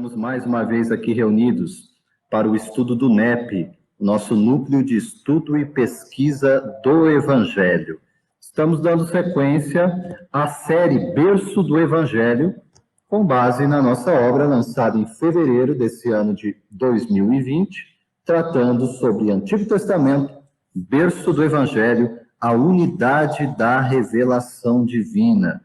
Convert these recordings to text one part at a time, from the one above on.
Estamos mais uma vez aqui reunidos para o estudo do NEP, o nosso Núcleo de Estudo e Pesquisa do Evangelho. Estamos dando sequência à série Berço do Evangelho, com base na nossa obra lançada em fevereiro desse ano de 2020, tratando sobre Antigo Testamento, Berço do Evangelho, a unidade da revelação divina.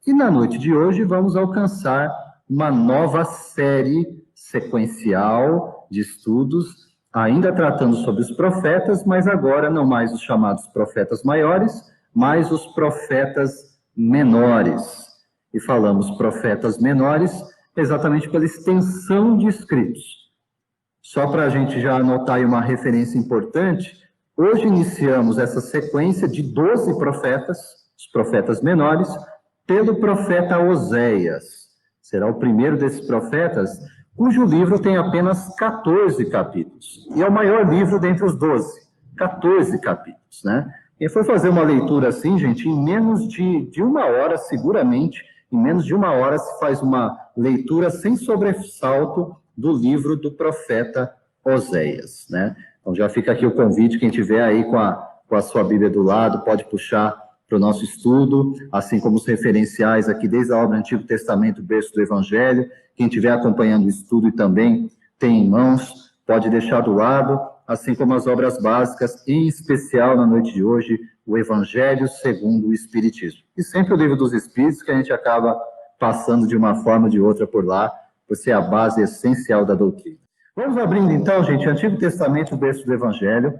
E na noite de hoje vamos alcançar uma nova série sequencial de estudos, ainda tratando sobre os profetas, mas agora não mais os chamados profetas maiores, mas os profetas menores. E falamos profetas menores exatamente pela extensão de escritos. Só para a gente já anotar aí uma referência importante, hoje iniciamos essa sequência de 12 profetas, os profetas menores, pelo profeta Oséias. Será o primeiro desses profetas, cujo livro tem apenas 14 capítulos. E é o maior livro dentre os 12, 14 capítulos, né? Quem for fazer uma leitura assim, gente, em menos de uma hora, seguramente, em menos de uma hora se faz uma leitura sem sobressalto do livro do profeta Oséias, né? Então já fica aqui o convite, quem tiver aí com a sua Bíblia do lado, pode puxar para o nosso estudo, assim como os referenciais aqui desde a obra Antigo Testamento, Berço do Evangelho. Quem estiver acompanhando o estudo e também tem em mãos, pode deixar do lado, assim como as obras básicas, em especial na noite de hoje, o Evangelho segundo o Espiritismo. E sempre o Livro dos Espíritos, que a gente acaba passando de uma forma ou de outra por lá, por ser a base essencial da doutrina. Vamos abrindo então, gente, Antigo Testamento, Berço do Evangelho,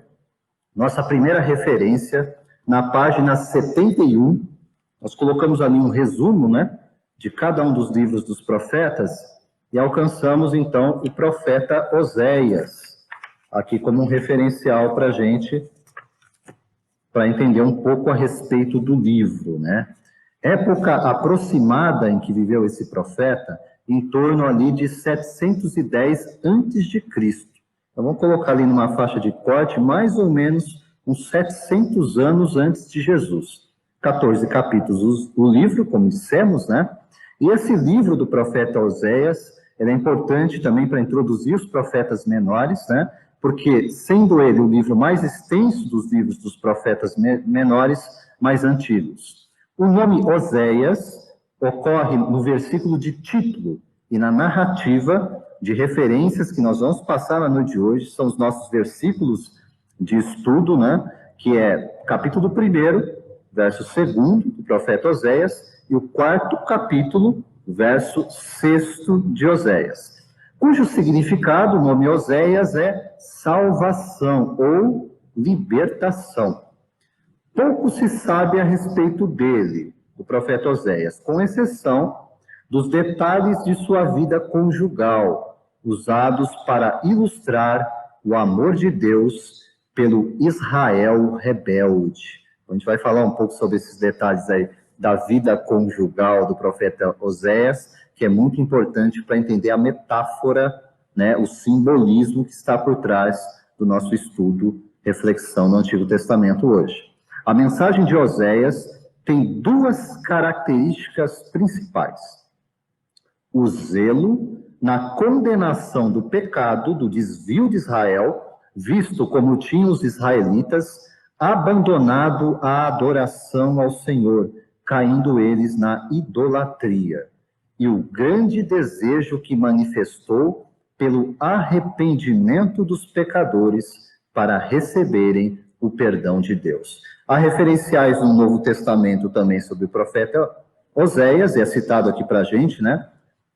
nossa primeira referência, na página 71, nós colocamos ali um resumo, né, de cada um dos livros dos profetas, e alcançamos, então, o profeta Oséias, aqui como um referencial para a gente, para entender um pouco a respeito do livro, né. Época aproximada em que viveu esse profeta, em torno ali de 710 a.C. Então, vamos colocar ali numa faixa de corte, mais ou menos uns 700 anos antes de Jesus. 14 capítulos o livro, como dissemos, né? E esse livro do profeta Oséias, ele é importante também para introduzir os profetas menores, né? Porque, sendo ele o livro mais extenso dos livros dos profetas menores, mais antigos. O nome Oséias ocorre no versículo de título e na narrativa de referências que nós vamos passar na noite de hoje, são os nossos versículos de estudo, né, que é capítulo 1, verso 2 do profeta Oséias, e o 4º capítulo, verso 6 de Oséias, cujo significado, o nome Oséias, é salvação ou libertação. Pouco se sabe a respeito dele, do profeta Oséias, com exceção dos detalhes de sua vida conjugal, usados para ilustrar o amor de Deus pelo Israel rebelde. A gente vai falar um pouco sobre esses detalhes aí da vida conjugal do profeta Oséias, que é muito importante para entender a metáfora, né, o simbolismo que está por trás do nosso estudo, reflexão no Antigo Testamento hoje. A mensagem de Oséias tem duas características principais: o zelo na condenação do pecado, do desvio de Israel, visto como tinham os israelitas abandonado a adoração ao Senhor, caindo eles na idolatria, e o grande desejo que manifestou pelo arrependimento dos pecadores para receberem o perdão de Deus. Há referenciais no Novo Testamento também sobre o profeta Oséias, e é citado aqui para a gente, né?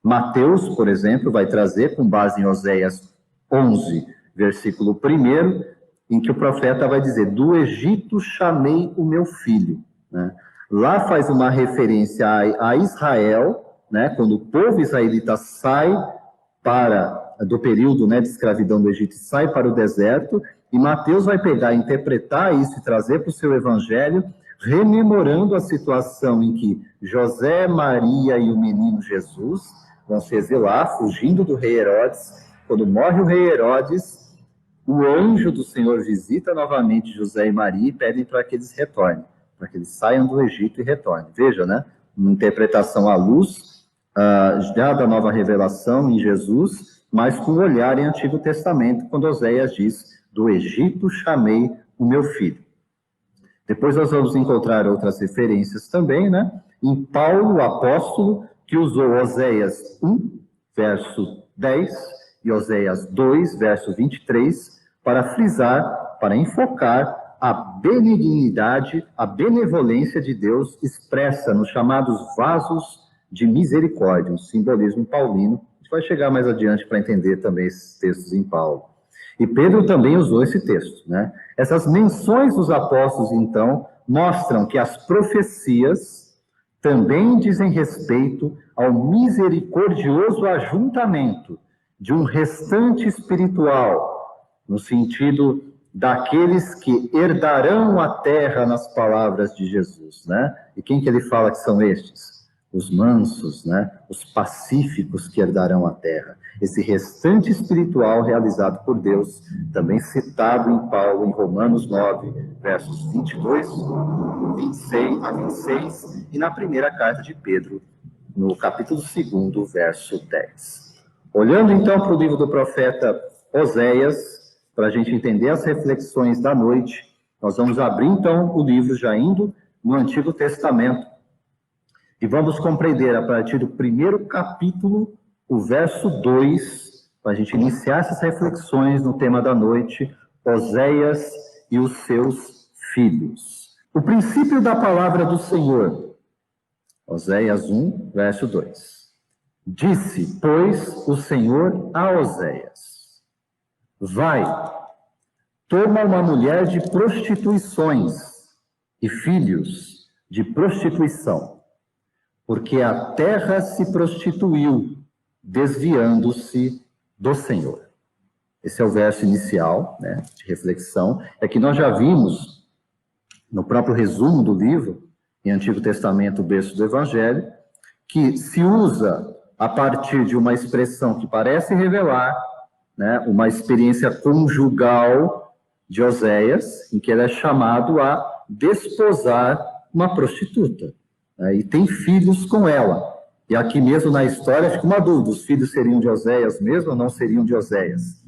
Mateus, por exemplo, vai trazer, com base em Oséias 11, versículo 1, em que o profeta vai dizer: do Egito chamei o meu filho, né? Lá faz uma referência a Israel, né? Quando o povo israelita sai do período, né, de escravidão do Egito, sai para o deserto, e Mateus vai pegar, interpretar isso e trazer para o seu evangelho, rememorando a situação em que José, Maria e o menino Jesus vão se exilar, fugindo do rei Herodes. Quando morre o rei Herodes, o anjo do Senhor visita novamente José e Maria e pedem para que eles retornem, para que eles saiam do Egito e retornem. Veja, né? Uma interpretação à luz já da nova revelação em Jesus, mas com o olhar em Antigo Testamento, quando Oséias diz, do Egito chamei o meu filho. Depois nós vamos encontrar outras referências também, né? Em Paulo, o apóstolo, que usou Oséias 1, verso 10, e Oséias 2, verso 23, para frisar, para enfocar a benignidade, a benevolência de Deus expressa nos chamados vasos de misericórdia, um simbolismo paulino. A gente vai chegar mais adiante para entender também esses textos em Paulo. E Pedro também usou esse texto, né? Essas menções dos apóstolos, então, mostram que as profecias também dizem respeito ao misericordioso ajuntamento de um restante espiritual, no sentido daqueles que herdarão a terra nas palavras de Jesus, né? E quem que ele fala que são estes? Os mansos, né? Os pacíficos que herdarão a terra. Esse restante espiritual realizado por Deus, também citado em Paulo, em Romanos 9, versos 22, 26 a 26, e na primeira carta de Pedro, no capítulo 2, verso 10. Olhando então para o livro do profeta Oséias, para a gente entender as reflexões da noite, nós vamos abrir então o livro já indo no Antigo Testamento, e vamos compreender a partir do primeiro capítulo, o verso 2, para a gente iniciar essas reflexões no tema da noite, Oséias e os seus filhos. O princípio da palavra do Senhor, Oséias 1, verso 2. Disse, pois, o Senhor a Oséias, vai, toma uma mulher de prostituições e filhos de prostituição, porque a terra se prostituiu, desviando-se do Senhor. Esse é o verso inicial, né, de reflexão. É que nós já vimos, no próprio resumo do livro, em Antigo Testamento, o berço do Evangelho, que se usa a partir de uma expressão que parece revelar, né, uma experiência conjugal de Oséias, em que ele é chamado a desposar uma prostituta. E tem filhos com ela. E aqui mesmo na história fica uma dúvida, os filhos seriam de Oséias mesmo ou não seriam de Oséias?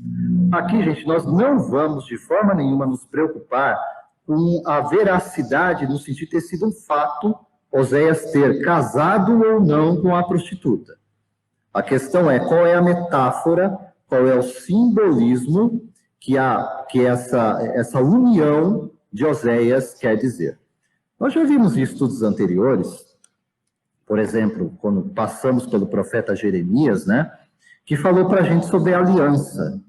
Aqui, gente, nós não vamos de forma nenhuma nos preocupar com a veracidade no sentido de ter sido um fato Oséias ter casado ou não com a prostituta. A questão é qual é a metáfora, qual é o simbolismo que essa união de Oséias quer dizer. Nós já vimos em estudos anteriores, por exemplo, quando passamos pelo profeta Jeremias, né, que falou para a gente sobre a aliança.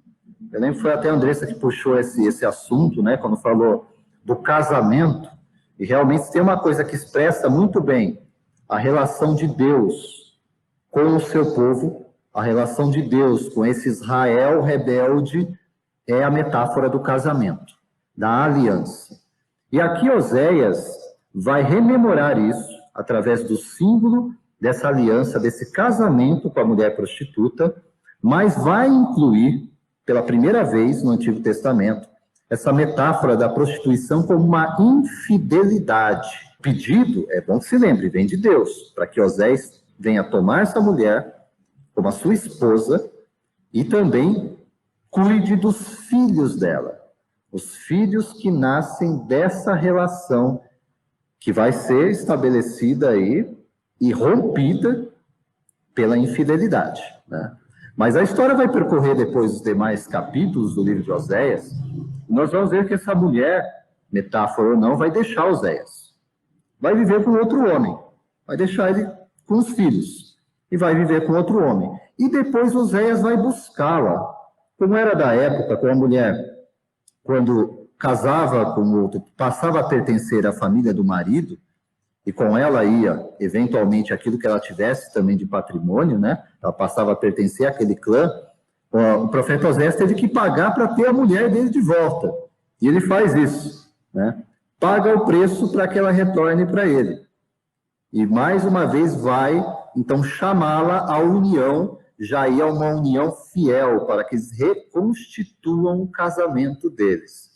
Eu lembro que foi até a Andressa que puxou esse assunto, né, quando falou do casamento, e realmente tem uma coisa que expressa muito bem a relação de Deus com o seu povo, a relação de Deus com esse Israel rebelde, é a metáfora do casamento, da aliança. E aqui Oséias vai rememorar isso através do símbolo dessa aliança, desse casamento com a mulher prostituta, mas vai incluir, pela primeira vez no Antigo Testamento, essa metáfora da prostituição como uma infidelidade. O pedido, é bom que se lembre, vem de Deus, para que Oséias venha tomar essa mulher como a sua esposa e também cuide dos filhos dela, os filhos que nascem dessa relação que vai ser estabelecida aí e rompida pela infidelidade, né? Mas a história vai percorrer depois os demais capítulos do livro de Oséias, e nós vamos ver que essa mulher, metáfora ou não, vai deixar Oséias. Vai viver com outro homem, vai deixar ele com os filhos, e vai viver com outro homem. E depois Oséias vai buscá-la, como era da época, com a mulher, quando casava com outro, passava a pertencer à família do marido, e com ela ia, eventualmente, aquilo que ela tivesse também de patrimônio, né? Ela passava a pertencer àquele clã. O profeta Oséias teve que pagar para ter a mulher dele de volta. E ele faz isso, né? Paga o preço para que ela retorne para ele. E mais uma vez vai, então, chamá-la à união, já ia uma união fiel, para que eles reconstituam o casamento deles.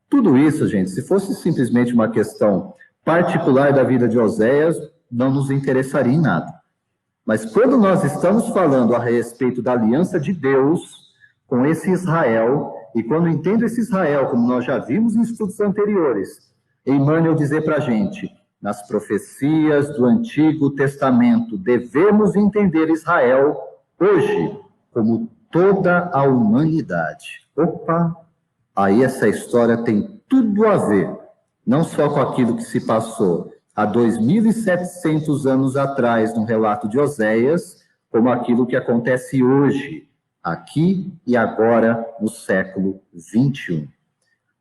Tudo isso, gente, se fosse simplesmente uma questão particular da vida de Oséias, não nos interessaria em nada. Mas quando nós estamos falando a respeito da aliança de Deus com esse Israel, e quando entendo esse Israel, como nós já vimos em estudos anteriores, Emmanuel dizer para a gente, nas profecias do Antigo Testamento, devemos entender Israel hoje como toda a humanidade. Opa! Aí essa história tem tudo a ver, não só com aquilo que se passou há 2.700 anos atrás no relato de Oséias, como aquilo que acontece hoje, aqui e agora, no século 21.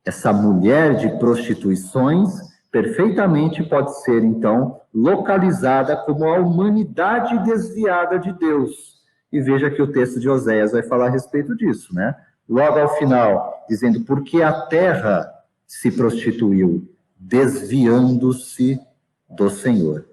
Essa mulher de prostituições perfeitamente pode ser, então, localizada como a humanidade desviada de Deus. E veja que o texto de Oséias vai falar a respeito disso, né? Logo ao final, dizendo, porque a terra se prostituiu, desviando-se do Senhor.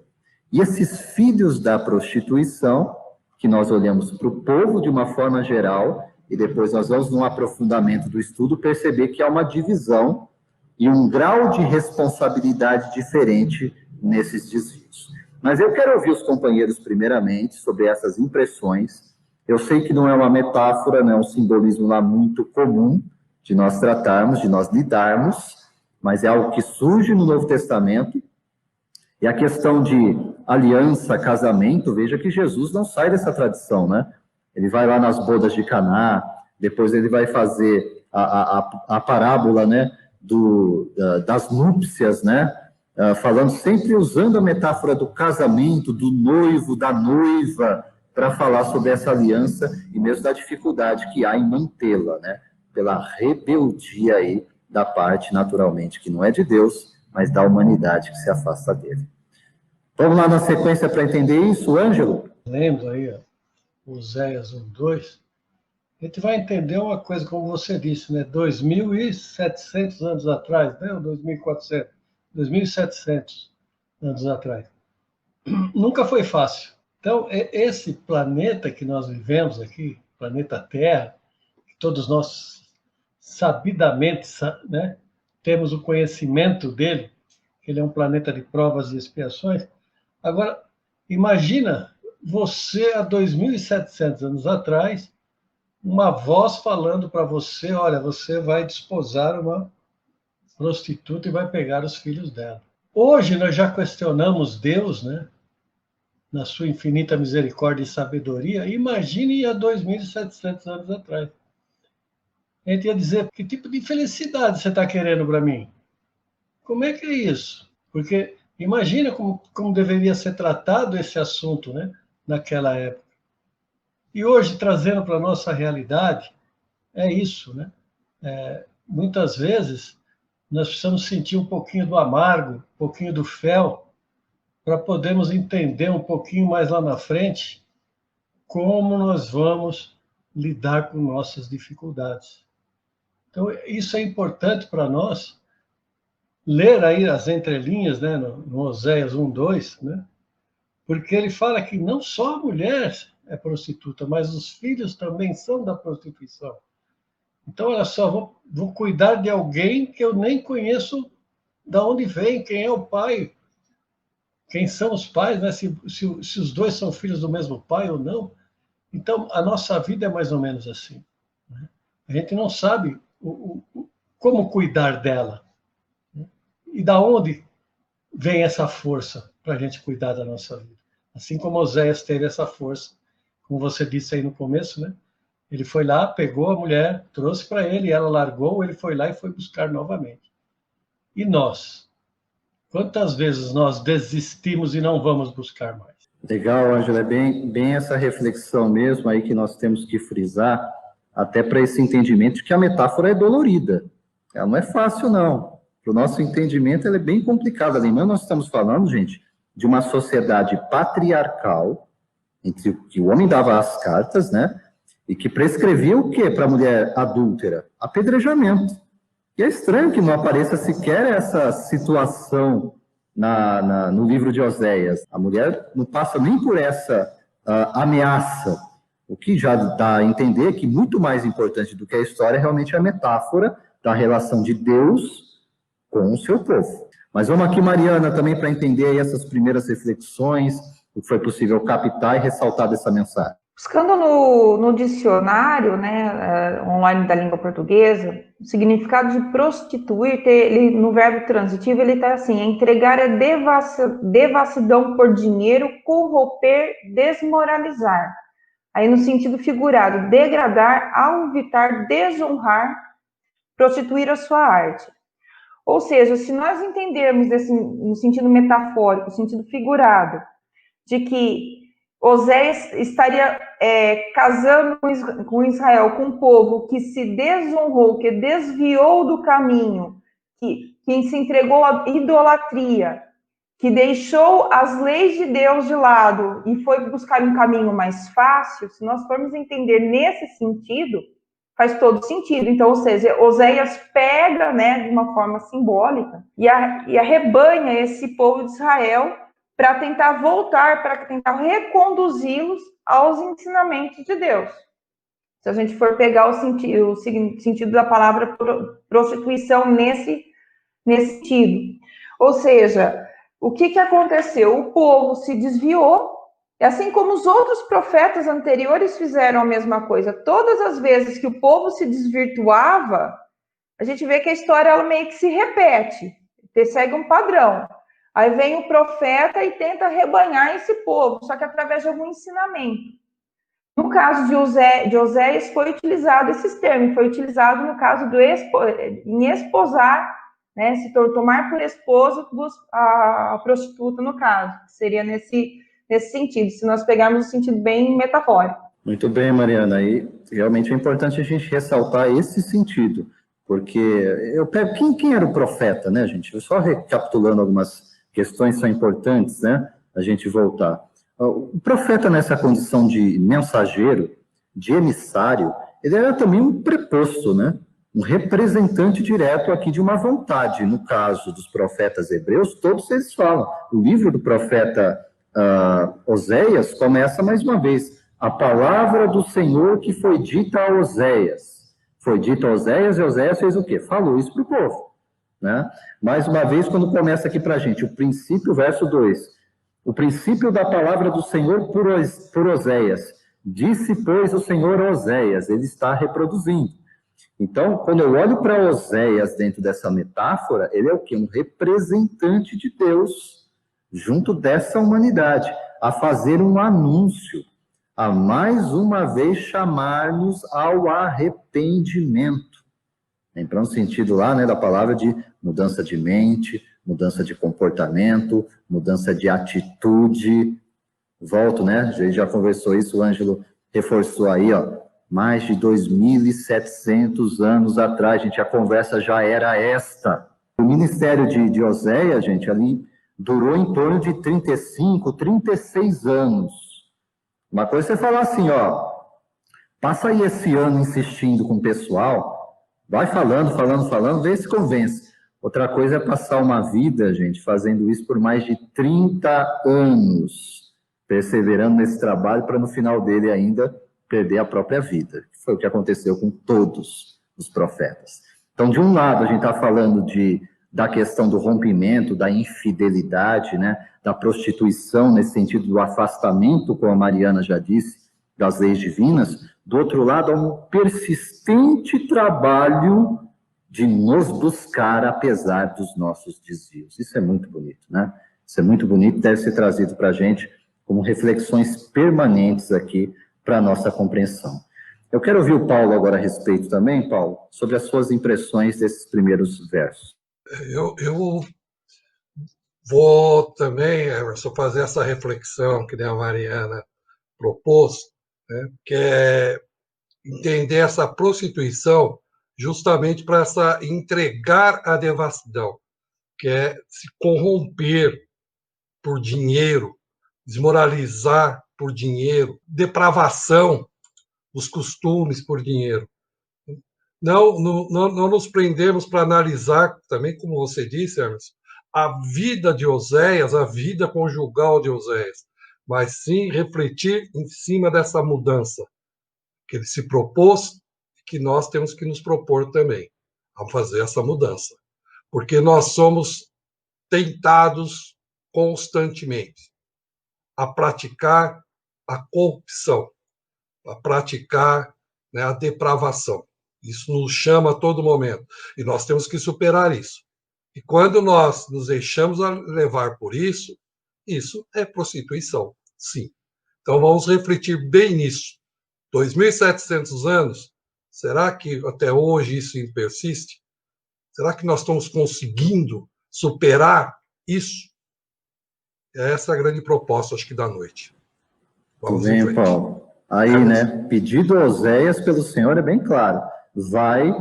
E esses filhos da prostituição, que nós olhamos para o povo de uma forma geral, e depois nós vamos, num aprofundamento do estudo, perceber que há uma divisão e um grau de responsabilidade diferente nesses desvios. Mas eu quero ouvir os companheiros, primeiramente, sobre essas impressões. Eu sei que não é uma metáfora, não é um simbolismo lá muito comum de nós tratarmos, de nós lidarmos, mas é algo que surge no Novo Testamento. E a questão de aliança, casamento, veja que Jesus não sai dessa tradição, né? Ele vai lá nas bodas de Caná, depois ele vai fazer a parábola, né, das núpcias, né? Falando sempre usando a metáfora do casamento, do noivo, da noiva, para falar sobre essa aliança e mesmo da dificuldade que há em mantê-la, né? Pela rebeldia aí da parte, naturalmente, que não é de Deus, mas da humanidade que se afasta dele. Vamos lá na sequência para entender isso, Ângelo? Lendo aí, ó, Oséias 1:2, a gente vai entender uma coisa, como você disse, né? 2.700 anos atrás, né? Ou 2.400, 2.700 anos atrás. Nunca foi fácil. Então, esse planeta que nós vivemos aqui, planeta Terra, que todos nós sabidamente, né, temos o conhecimento dele, que ele é um planeta de provas e expiações. Agora, imagina você, há 2.700 anos atrás, uma voz falando para você, olha, você vai desposar uma prostituta e vai pegar os filhos dela. Hoje nós já questionamos Deus, né? Na sua infinita misericórdia e sabedoria. Imagine há 2.700 anos atrás. A gente ia dizer, que tipo de felicidade você está querendo para mim? Como é que é isso? Porque imagina como deveria ser tratado esse assunto, né? Naquela época. E hoje, trazendo para a nossa realidade, é isso, né? Muitas vezes, nós precisamos sentir um pouquinho do amargo, um pouquinho do fel, para podermos entender um pouquinho mais lá na frente como nós vamos lidar com nossas dificuldades. Então, isso é importante para nós, ler aí as entrelinhas, né, no Oséias 1:2, né? Porque ele fala que não só a mulher é prostituta, mas os filhos também são da prostituição. Então, olha só, vou cuidar de alguém que eu nem conheço de onde vem, quem é o pai, quem são os pais, né? Se os dois são filhos do mesmo pai ou não. Então, a nossa vida é mais ou menos assim, né? A gente não sabe como cuidar dela, né? E da onde vem essa força para a gente cuidar da nossa vida. Assim como Oséias teve essa força, como você disse aí no começo, né? Ele foi lá, pegou a mulher, trouxe para ele, ela largou, ele foi lá e foi buscar novamente. E nós? Quantas vezes nós desistimos e não vamos buscar mais? Legal, Ângela, é bem essa reflexão mesmo aí que nós temos que frisar, até para esse entendimento de que a metáfora é dolorida. Ela não é fácil, não. Para o nosso entendimento, ela é bem complicada. Lembrando, nós estamos falando, gente, de uma sociedade patriarcal, entre que o homem dava as cartas, né? E que prescrevia o quê para a mulher adúltera? Apedrejamento. E é estranho que não apareça sequer essa situação no livro de Oséias. A mulher não passa nem por essa ameaça, o que já dá a entender que muito mais importante do que a história é realmente a metáfora da relação de Deus com o seu povo. Mas vamos aqui, Mariana, também para entender aí essas primeiras reflexões, o que foi possível captar e ressaltar dessa mensagem? Buscando no dicionário, né, online da língua portuguesa, o significado de prostituir, ele, no verbo transitivo, ele está assim: entregar é devassidão por dinheiro, corromper, desmoralizar. Aí no sentido figurado, degradar, alvitar, desonrar, prostituir a sua arte. Ou seja, se nós entendermos no sentido metafórico, no sentido figurado, de que Oséias estaria casando com Israel, com um povo que se desonrou, que desviou do caminho, que se entregou à idolatria, que deixou as leis de Deus de lado e foi buscar um caminho mais fácil. Se nós formos entender nesse sentido, faz todo sentido. Então, ou seja, Oséias pega, né, de uma forma simbólica e arrebanha esse povo de Israel para tentar voltar, para tentar reconduzi-los aos ensinamentos de Deus. Se a gente for pegar o sentido da palavra prostituição nesse sentido. Ou seja, o que aconteceu? O povo se desviou, assim como os outros profetas anteriores fizeram a mesma coisa. Todas as vezes que o povo se desvirtuava, a gente vê que a história ela meio que se repete, segue um padrão. Aí vem o profeta e tenta rebanhar esse povo, só que através de algum ensinamento. No caso de Oséias, foi utilizado esses termos, foi utilizado no caso em esposar, né, se tomar por esposa a prostituta, no caso. Seria nesse sentido, se nós pegarmos o sentido bem metafórico. Muito bem, Mariana. E realmente é importante a gente ressaltar esse sentido, porque eu pego quem era o profeta, né, gente? Só recapitulando algumas questões são importantes, né, a gente voltar. O profeta, nessa condição de mensageiro, de emissário, ele era também um preposto, né? Um representante direto aqui de uma vontade. No caso dos profetas hebreus, todos eles falam. O livro do profeta Oséias começa mais uma vez. A palavra do Senhor que foi dita a Oséias. Foi dita a Oséias, e Oséias fez o quê? Falou isso para o povo. Né? Mais uma vez, quando começa aqui para a gente, o princípio, verso 2. O princípio da palavra do Senhor por Oséias. Disse, pois, o Senhor a Oséias. Ele está reproduzindo. Então, quando eu olho para Oséias dentro dessa metáfora, ele é o quê? Um representante de Deus, junto dessa humanidade, a fazer um anúncio, a mais uma vez chamar-nos ao arrependimento. Para um sentido lá, né, da palavra de mudança de mente, mudança de comportamento, mudança de atitude. Volto, né? A gente já conversou isso, o Ângelo reforçou aí, ó. Mais de 2.700 anos atrás, gente, a conversa já era esta. O ministério de Oséias, gente, ali durou em torno de 35, 36 anos. Uma coisa é você falar assim, ó, passa aí esse ano insistindo com o pessoal, vai falando, vê se convence. Outra coisa é passar uma vida, gente, fazendo isso por mais de 30 anos, perseverando nesse trabalho para no final dele ainda perder a própria vida, que foi o que aconteceu com todos os profetas. Então, de um lado, a gente está falando da questão do rompimento, da infidelidade, né, da prostituição, nesse sentido do afastamento, como a Mariana já disse, das leis divinas. Do outro lado, há um persistente trabalho de nos buscar apesar dos nossos desvios. Isso é muito bonito, né? Isso é muito bonito, deve ser trazido para a gente como reflexões permanentes aqui para a nossa compreensão. Eu quero ouvir o Paulo agora a respeito também, Paulo, sobre as suas impressões desses primeiros versos. Eu vou também, Emerson, fazer essa reflexão que a Mariana propôs, né, que é entender essa prostituição justamente para entregar a devassidão, que é se corromper por dinheiro, desmoralizar por dinheiro, depravação dos costumes por dinheiro. Não nos prendemos para analisar, também como você disse, Hermes, a vida de Oséias, a vida conjugal de Oséias, mas sim refletir em cima dessa mudança que ele se propôs, que nós temos que nos propor também a fazer essa mudança. Porque nós somos tentados constantemente. a praticar a corrupção, a praticar, né, a depravação. Isso nos chama a todo momento. E nós temos que superar isso. E quando nós nos deixamos levar por isso, isso é prostituição, sim. Então vamos refletir bem nisso. 2.700 anos, será que até hoje isso persiste? Será que nós estamos conseguindo superar isso? Essa é a grande proposta, acho que, da noite. Vamos bem, Paulo. Aí, né, pedido a Oséias pelo Senhor é bem claro. Vai,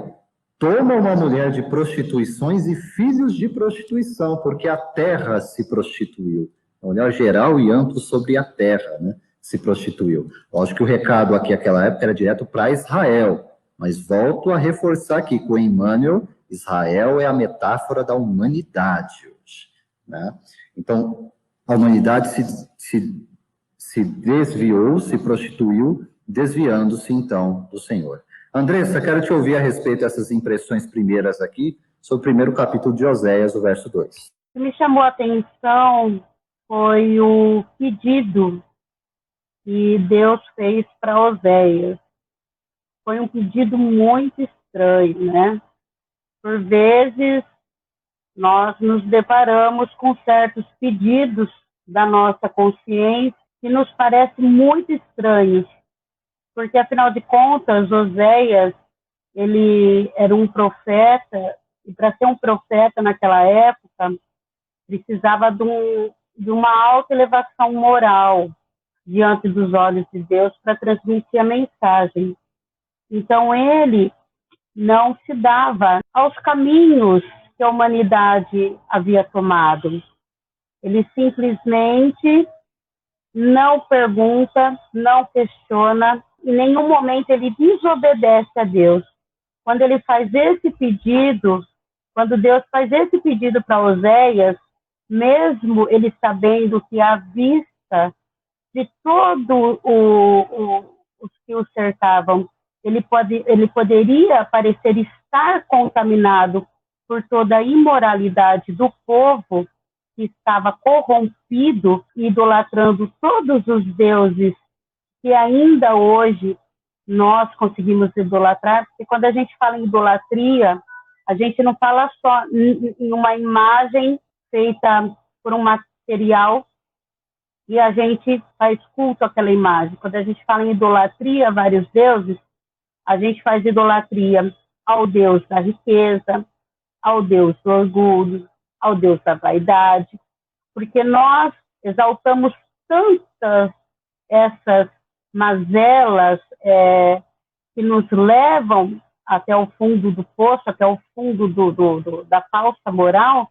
toma uma mulher de prostituições e filhos de prostituição, porque a terra se prostituiu. Um olhar geral e amplo sobre a terra, né, se prostituiu. Lógico que o recado aqui, naquela época, era direto para Israel, mas volto a reforçar aqui com Emmanuel, Israel é a metáfora da humanidade hoje, né? Então, a humanidade se desviou, se prostituiu, desviando-se, então, do Senhor. Andressa, quero te ouvir a respeito dessas impressões primeiras aqui, sobre o primeiro capítulo de Oséias, o verso 2. O que me chamou a atenção foi o pedido que Deus fez para Oséias. Foi um pedido muito estranho, né? Por vezes, nós nos deparamos com certos pedidos da nossa consciência que nos parecem muito estranhos, porque, afinal de contas, Oséias, ele era um profeta, e para ser um profeta naquela época, precisava de uma alta elevação moral diante dos olhos de Deus para transmitir a mensagem. Então, ele não se dava aos caminhos que a humanidade havia tomado. Ele simplesmente não pergunta, não questiona, em nenhum momento ele desobedece a Deus. Quando ele faz esse pedido, quando Deus faz esse pedido para Oséias, mesmo ele sabendo que à vista de todos os que o cercavam, ele poderia parecer estar contaminado por toda a imoralidade do povo que estava corrompido, idolatrando todos os deuses que ainda hoje nós conseguimos idolatrar, porque quando a gente fala em idolatria, a gente não fala só em uma imagem feita por um material e a gente faz culto àquela imagem. Quando a gente fala em idolatria a vários deuses, a gente faz idolatria ao Deus da riqueza, ao Deus do orgulho, ao Deus da vaidade, porque nós exaltamos tantas essas mazelas que nos levam até o fundo do poço, até o fundo da falsa moral,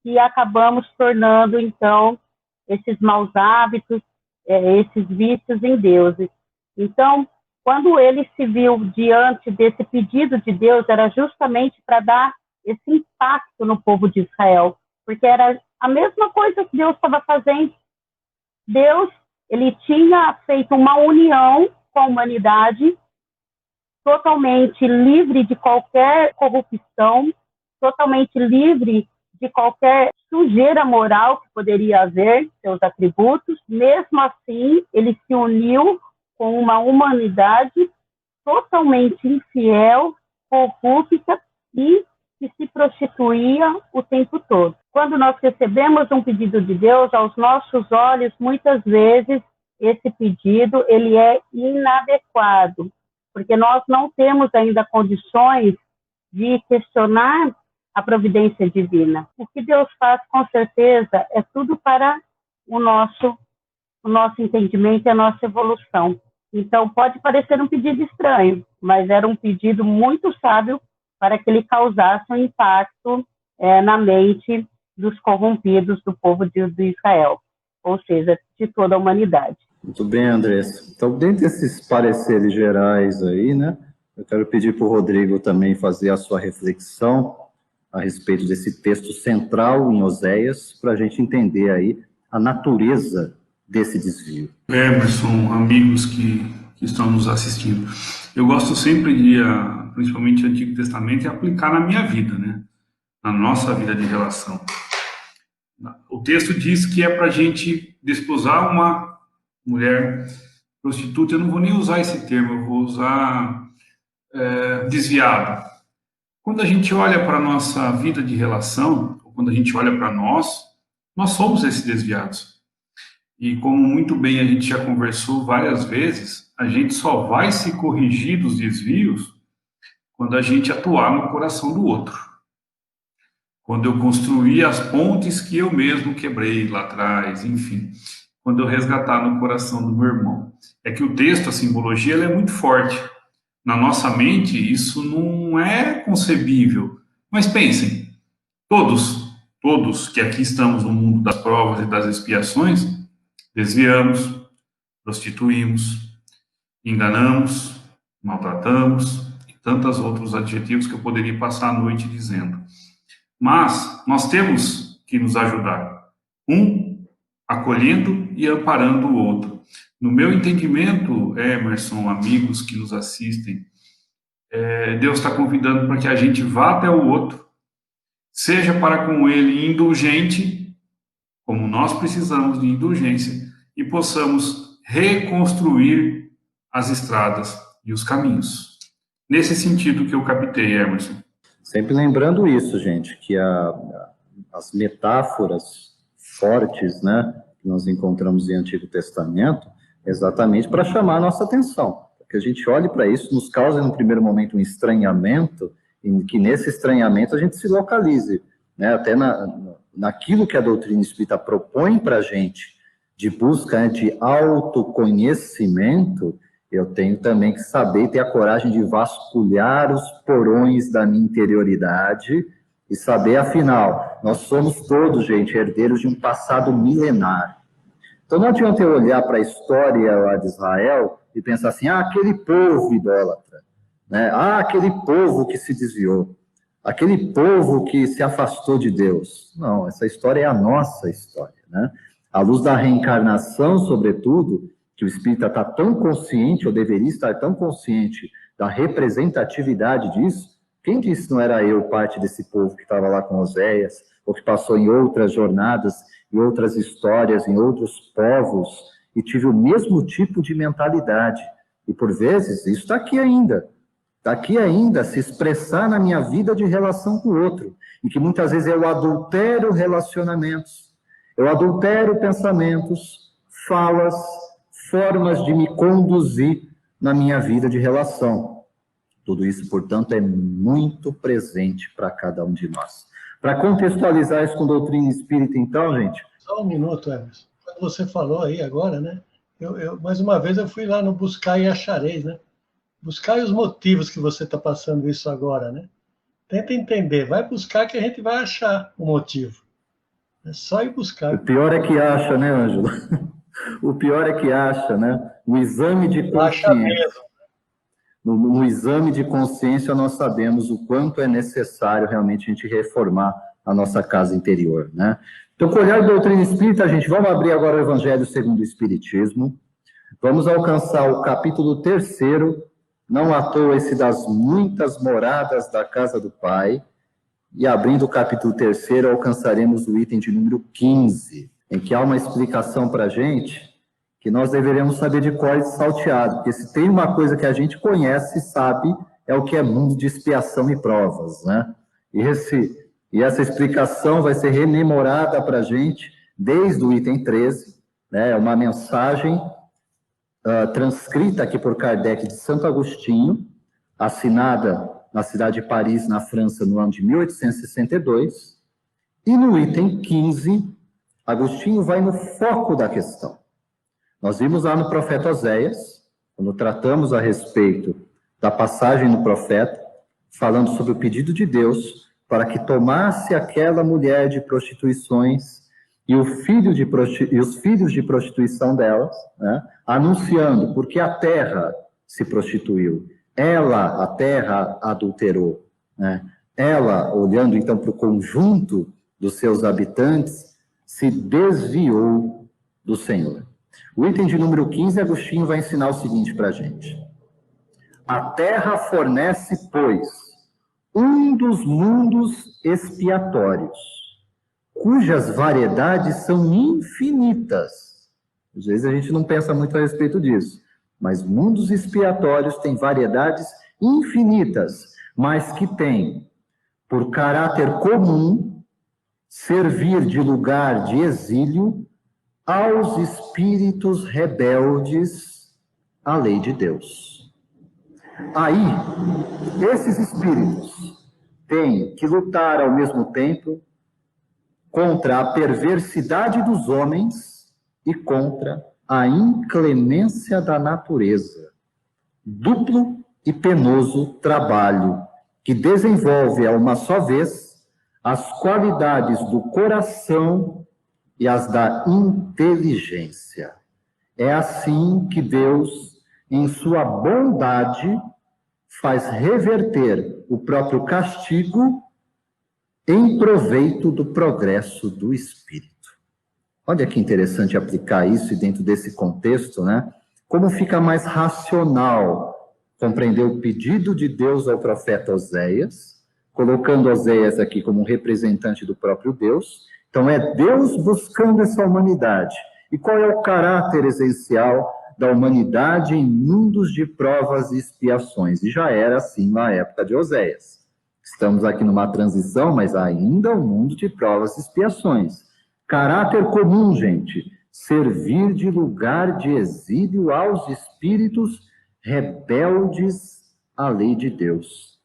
que acabamos tornando, então, esses maus hábitos, esses vícios em deuses. Então, quando ele se viu diante desse pedido de Deus, era justamente para dar esse impacto no povo de Israel, porque era a mesma coisa que Deus estava fazendo. Deus, ele tinha feito uma união com a humanidade, totalmente livre de qualquer corrupção, totalmente livre de qualquer sujeira moral que poderia haver, seus atributos. Mesmo assim, ele se uniu com uma humanidade totalmente infiel, corrupta e que se prostituía o tempo todo. Quando nós recebemos um pedido de Deus, aos nossos olhos, muitas vezes, esse pedido ele é inadequado, porque nós não temos ainda condições de questionar a providência divina. O que Deus faz, com certeza, é tudo para o nosso entendimento e a nossa evolução. Então, pode parecer um pedido estranho, mas era um pedido muito sábio para que ele causasse um impacto na mente dos corrompidos do povo de Israel, ou seja, de toda a humanidade. Muito bem, Andressa. Então, dentro desses pareceres gerais aí, né, eu quero pedir para o Rodrigo também fazer a sua reflexão a respeito desse texto central em Oséias, para a gente entender aí a natureza desse desvio. Emerson, amigos que estão nos assistindo, eu gosto sempre de, principalmente o Antigo Testamento, e aplicar na minha vida, né? Na nossa vida de relação. O texto diz que é para a gente desposar uma mulher prostituta, eu não vou nem usar esse termo, eu vou usar desviado. Quando a gente olha para a nossa vida de relação, ou quando a gente olha para nós somos esses desviados. E como muito bem a gente já conversou várias vezes, a gente só vai se corrigir dos desvios quando a gente atuar no coração do outro. Quando eu construir as pontes que eu mesmo quebrei lá atrás, enfim. Quando eu resgatar no coração do meu irmão. É que o texto, a simbologia, ela é muito forte. Na nossa mente, isso não é concebível. Mas pensem, todos que aqui estamos no mundo das provas e das expiações, desviamos, prostituímos, enganamos, maltratamos e tantos outros adjetivos que eu poderia passar a noite dizendo. Mas nós temos que nos ajudar, um acolhendo e amparando o outro. No meu entendimento, Emerson, amigos que nos assistem, Deus está convidando para que a gente vá até o outro, seja para com ele indulgente, como nós precisamos de indulgência, e possamos reconstruir as estradas e os caminhos. Nesse sentido que eu captei, Emerson. Sempre lembrando isso, gente, que as metáforas fortes, né, que nós encontramos em Antigo Testamento, exatamente para chamar a nossa atenção. Que a gente olhe para isso, nos causa, no primeiro momento, um estranhamento, e que nesse estranhamento a gente se localize, né, até naquilo que a doutrina espírita propõe para a gente, de busca, né, de autoconhecimento. Eu tenho também que saber ter a coragem de vasculhar os porões da minha interioridade e saber, afinal, nós somos todos, gente, herdeiros de um passado milenar. Então não adianta eu olhar para a história lá de Israel e pensar assim, aquele povo idólatra, né? Aquele povo que se desviou, aquele povo que se afastou de Deus. Não, essa história é a nossa história, né? À luz da reencarnação, sobretudo, que o espírita está tão consciente, ou deveria estar tão consciente da representatividade disso, quem disse não era eu parte desse povo que estava lá com Oséias, ou que passou em outras jornadas, em outras histórias, em outros povos, e tive o mesmo tipo de mentalidade. E, por vezes, isso está aqui ainda, se expressar na minha vida de relação com o outro, e que muitas vezes eu adultero relacionamentos, eu adultero pensamentos, falas, formas de me conduzir na minha vida de relação. Tudo isso, portanto, é muito presente para cada um de nós. Para contextualizar isso com doutrina espírita, então, gente... Só um minuto, Emerson. Quando você falou aí agora, né? Mais uma vez, eu fui lá no Buscar e Achareis, né? Buscar os motivos que você está passando isso agora, né? Tenta entender. Vai buscar que a gente vai achar o motivo. É só ir buscar. O pior é que acha, né, Ângelo? O pior é que acha, né? O exame de consciência. No exame de consciência, nós sabemos o quanto é necessário realmente a gente reformar a nossa casa interior, né? Então, com o olhar da doutrina espírita, gente, vamos abrir agora o Evangelho segundo o Espiritismo. Vamos alcançar o capítulo 3º, não à toa esse das muitas moradas da casa do Pai. E abrindo o capítulo 3º, alcançaremos o item de número 15, em que há uma explicação para a gente que nós deveremos saber de cor e de salteado, porque se tem uma coisa que a gente conhece e sabe, é o que é mundo de expiação e provas, né? E essa explicação vai ser rememorada para a gente desde o item 13, né? É uma mensagem transcrita aqui por Kardec de Santo Agostinho, assinada na cidade de Paris, na França, no ano de 1862, e no item 15, Agostinho vai no foco da questão. Nós vimos lá no profeta Oséias, quando tratamos a respeito da passagem no profeta, falando sobre o pedido de Deus para que tomasse aquela mulher de prostituições e os filhos de prostituição delas, né, anunciando, porque a terra se prostituiu, a terra adulterou, né, ela, olhando então para o conjunto dos seus habitantes, se desviou do Senhor. O item de número 15, Agostinho vai ensinar o seguinte para a gente. A terra fornece, pois, um dos mundos expiatórios, cujas variedades são infinitas. Às vezes a gente não pensa muito a respeito disso, mas mundos expiatórios têm variedades infinitas, mas que têm, por caráter comum, servir de lugar de exílio aos espíritos rebeldes à lei de Deus. Aí, esses espíritos têm que lutar ao mesmo tempo contra a perversidade dos homens e contra a inclemência da natureza. Duplo e penoso trabalho que desenvolve a uma só vez as qualidades do coração e as da inteligência. É assim que Deus, em sua bondade, faz reverter o próprio castigo em proveito do progresso do espírito. Olha que interessante aplicar isso e dentro desse contexto, né? Como fica mais racional compreender o pedido de Deus ao profeta Oséias, colocando Oséias aqui como um representante do próprio Deus. Então é Deus buscando essa humanidade. E qual é o caráter essencial da humanidade em mundos de provas e expiações? E já era assim na época de Oséias. Estamos aqui numa transição, mas ainda um mundo de provas e expiações. Caráter comum, gente, servir de lugar de exílio aos espíritos rebeldes à lei de Deus.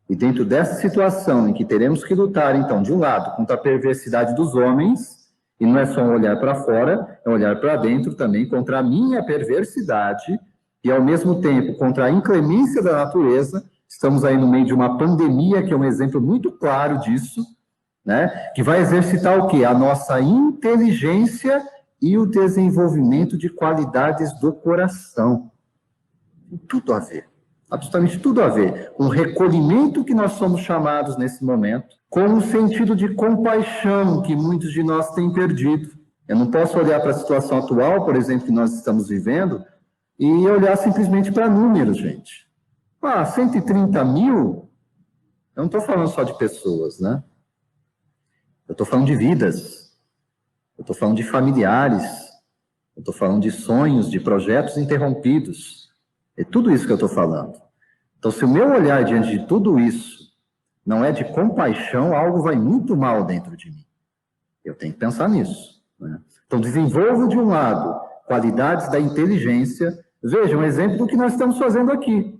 E dentro dessa situação em que teremos que lutar, então, de um lado, contra a perversidade dos homens, e não é só um olhar para fora, é um olhar para dentro também, contra a minha perversidade, e ao mesmo tempo contra a inclemência da natureza. Estamos aí no meio de uma pandemia, que é um exemplo muito claro disso, né? Que vai exercitar o quê? A nossa inteligência e o desenvolvimento de qualidades do coração. Tem tudo a ver, absolutamente tudo a ver, com o recolhimento que nós somos chamados nesse momento, com um sentido de compaixão que muitos de nós têm perdido. Eu não posso olhar para a situação atual, por exemplo, que nós estamos vivendo, e olhar simplesmente para números, gente. 130 mil, eu não estou falando só de pessoas, né? Eu estou falando de vidas, eu estou falando de familiares, eu estou falando de sonhos, de projetos interrompidos. É tudo isso que eu estou falando. Então, se o meu olhar diante de tudo isso não é de compaixão, algo vai muito mal dentro de mim. Eu tenho que pensar nisso, né? Então, desenvolvo de um lado qualidades da inteligência. Veja, um exemplo do que nós estamos fazendo aqui.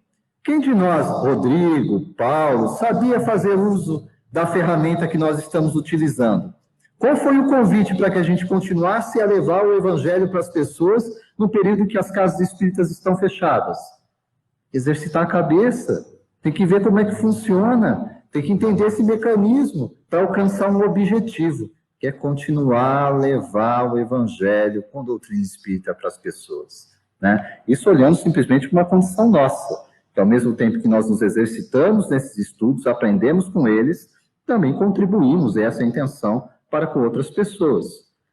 Quem de nós, Rodrigo, Paulo, sabia fazer uso da ferramenta que nós estamos utilizando? Qual foi o convite para que a gente continuasse a levar o evangelho para as pessoas no período em que as casas espíritas estão fechadas? Exercitar a cabeça, tem que ver como é que funciona, tem que entender esse mecanismo para alcançar um objetivo, que é continuar a levar o evangelho com doutrina espírita para as pessoas, né? Isso olhando simplesmente para uma condição nossa, que ao mesmo tempo que nós nos exercitamos nesses estudos, aprendemos com eles, também contribuímos, essa é a intenção, para com outras pessoas,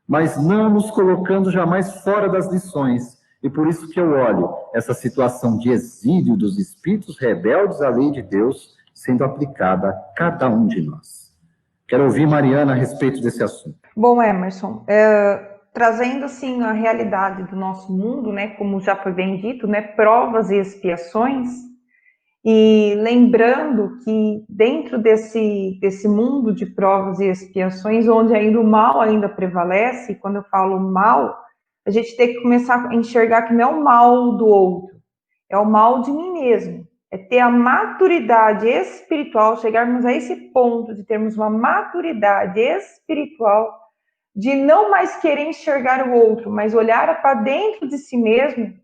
mas não nos colocando jamais fora das lições. E por isso que eu olho essa situação de exílio dos espíritos rebeldes à lei de Deus sendo aplicada a cada um de nós. Quero ouvir Mariana a respeito desse assunto. Bom, Emerson, trazendo assim a realidade do nosso mundo, né, como já foi bem dito, né, provas e expiações, e lembrando que dentro desse mundo de provas e expiações, onde ainda o mal ainda prevalece, e quando eu falo mal, a gente tem que começar a enxergar que não é o mal do outro, é o mal de mim mesmo. É ter a maturidade espiritual, chegarmos a esse ponto de termos uma maturidade espiritual, de não mais querer enxergar o outro, mas olhar para dentro de si mesmo,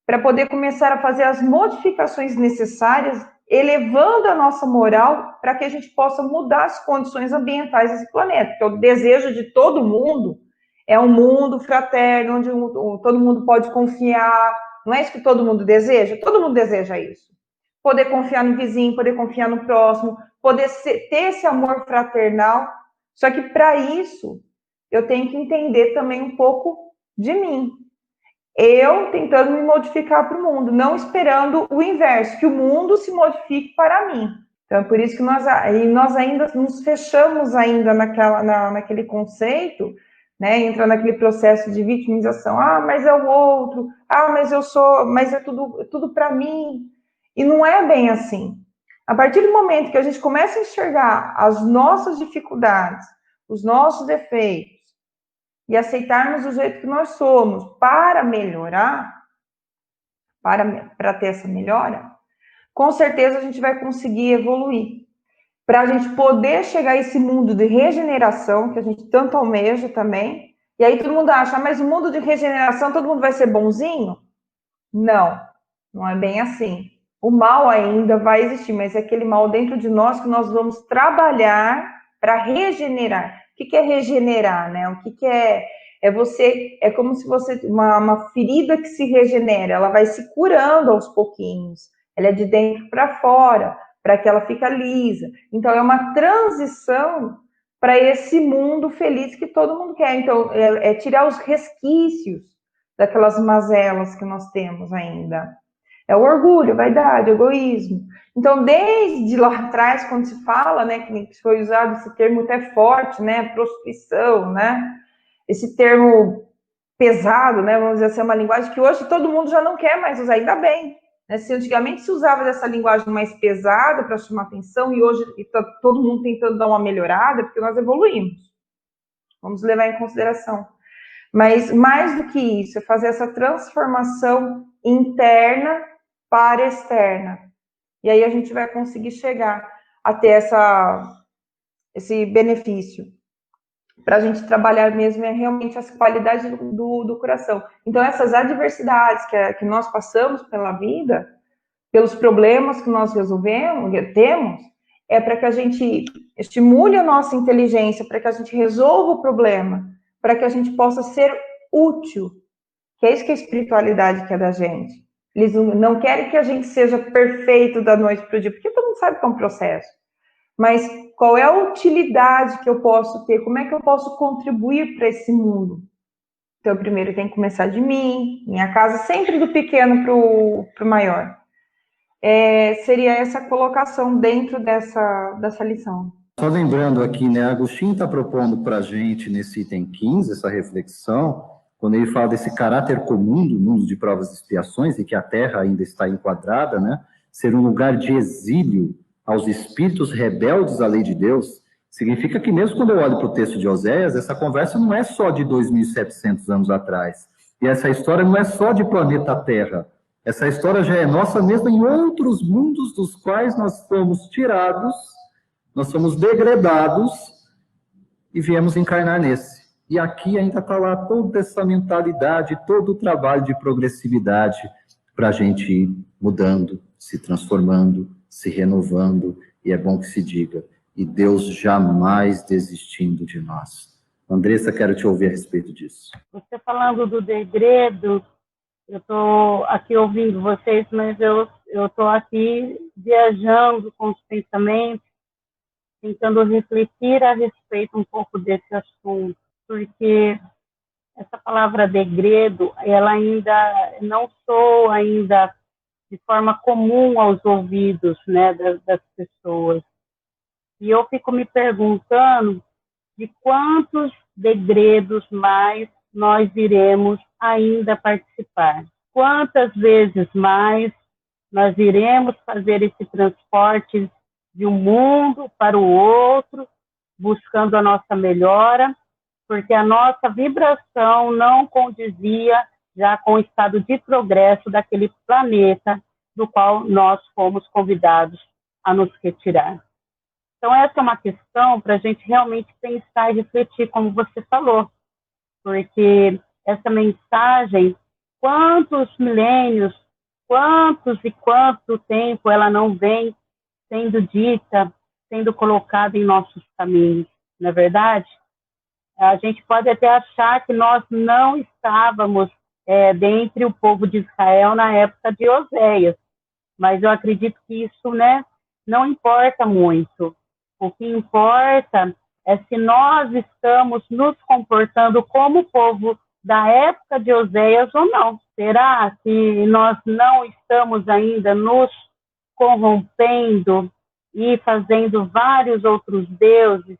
para poder começar a fazer as modificações necessárias, elevando a nossa moral, para que a gente possa mudar as condições ambientais desse planeta. Porque o desejo de todo mundo é um mundo fraterno, onde todo mundo pode confiar. Não é isso que todo mundo deseja? Todo mundo deseja isso. Poder confiar no vizinho, poder confiar no próximo, poder ter esse amor fraternal. Só que para isso, eu tenho que entender também um pouco de mim. Eu tentando me modificar para o mundo, não esperando o inverso, que o mundo se modifique para mim. Então, é por isso que nós ainda nos fechamos ainda naquele conceito, né? Entra naquele processo de vitimização. Ah, mas é o outro. Ah, mas é tudo para mim. E não é bem assim. A partir do momento que a gente começa a enxergar as nossas dificuldades, os nossos defeitos, e aceitarmos o jeito que nós somos para melhorar, para ter essa melhora, com certeza a gente vai conseguir evoluir. Para a gente poder chegar a esse mundo de regeneração, que a gente tanto almeja também, e aí todo mundo acha, mas o mundo de regeneração, todo mundo vai ser bonzinho? Não, não é bem assim. O mal ainda vai existir, mas é aquele mal dentro de nós que nós vamos trabalhar para regenerar. O que é regenerar, né? O que é? É como se você, uma ferida que se regenera, ela vai se curando aos pouquinhos. Ela é de dentro para fora, para que ela fique lisa. Então, é uma transição para esse mundo feliz que todo mundo quer. Então, é tirar os resquícios daquelas mazelas que nós temos ainda. É o orgulho, a vaidade, o egoísmo. Então, desde lá atrás, quando se fala, né, que foi usado esse termo até forte, né, prostituição, né, esse termo pesado, né, vamos dizer assim, uma linguagem que hoje todo mundo já não quer mais usar, ainda bem. Né? Se antigamente se usava dessa linguagem mais pesada para chamar atenção, e hoje está todo mundo tentando dar uma melhorada, porque nós evoluímos. Vamos levar em consideração. Mas mais do que isso, é fazer essa transformação interna para externa. E aí a gente vai conseguir chegar a ter esse benefício. Para a gente trabalhar mesmo é realmente as qualidades do coração. Então, essas adversidades que nós passamos pela vida, pelos problemas que nós temos, é para que a gente estimule a nossa inteligência, para que a gente resolva o problema, para que a gente possa ser útil, que é isso que a espiritualidade quer da gente. Eles não querem que a gente seja perfeito da noite para o dia, porque todo mundo sabe que é um processo. Mas qual é a utilidade que eu posso ter? Como é que eu posso contribuir para esse mundo? Então, primeiro tem que começar de mim, minha casa, sempre do pequeno para o maior. Seria essa colocação dentro dessa lição. Só lembrando aqui, né, Agostinho está propondo para a gente, nesse item 15, essa reflexão, quando ele fala desse caráter comum do mundo de provas e expiações, e que a Terra ainda está enquadrada, né, ser um lugar de exílio aos espíritos rebeldes à lei de Deus, significa que mesmo quando eu olho para o texto de Oséias, essa conversa não é só de 2.700 anos atrás, e essa história não é só de planeta Terra, essa história já é nossa mesmo em outros mundos dos quais nós fomos tirados, nós somos degradados e viemos encarnar nesse. E aqui ainda está lá toda essa mentalidade, todo o trabalho de progressividade para a gente ir mudando, se transformando, se renovando, e é bom que se diga, e Deus jamais desistindo de nós. Andressa, quero te ouvir a respeito disso. Você falando do degredo, eu estou aqui ouvindo vocês, mas eu estou aqui viajando com os pensamentos, tentando refletir a respeito um pouco desse assunto, porque essa palavra degredo, ela ainda não soa ainda de forma comum aos ouvidos, né, das pessoas. E eu fico me perguntando de quantos degredos mais nós iremos ainda participar. Quantas vezes mais nós iremos fazer esse transporte de um mundo para o outro, buscando a nossa melhora, porque a nossa vibração não condizia já com o estado de progresso daquele planeta do qual nós fomos convidados a nos retirar. Então, essa é uma questão para a gente realmente pensar e refletir, como você falou, porque essa mensagem, quantos milênios, quantos e quanto tempo ela não vem sendo dita, sendo colocada em nossos caminhos, não é verdade? A gente pode até achar que nós não estávamos dentre o povo de Israel na época de Oséias, mas eu acredito que isso, né, não importa muito. O que importa é se nós estamos nos comportando como o povo da época de Oséias ou não. Será que nós não estamos ainda nos corrompendo ir fazendo vários outros deuses,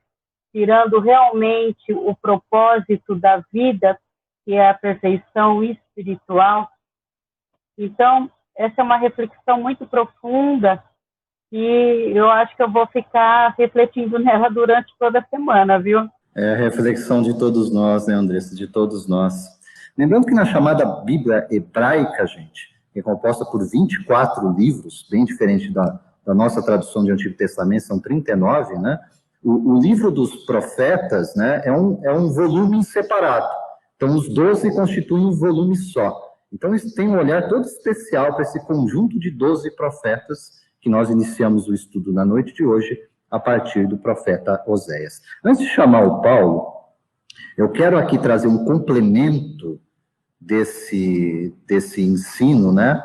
tirando realmente o propósito da vida, que é a perfeição espiritual. Então, essa é uma reflexão muito profunda e eu acho que eu vou ficar refletindo nela durante toda a semana, viu? É a reflexão de todos nós, né, Andressa? De todos nós. Lembrando que na chamada Bíblia hebraica, gente, que é composta por 24 livros, bem diferente da nossa tradução de Antigo Testamento, são 39, né? O livro dos profetas, né, é um volume separado. Então, os 12 constituem um volume só. Então, isso tem um olhar todo especial para esse conjunto de 12 profetas que nós iniciamos o estudo na noite de hoje, a partir do profeta Oséias. Antes de chamar o Paulo, eu quero aqui trazer um complemento desse ensino, né?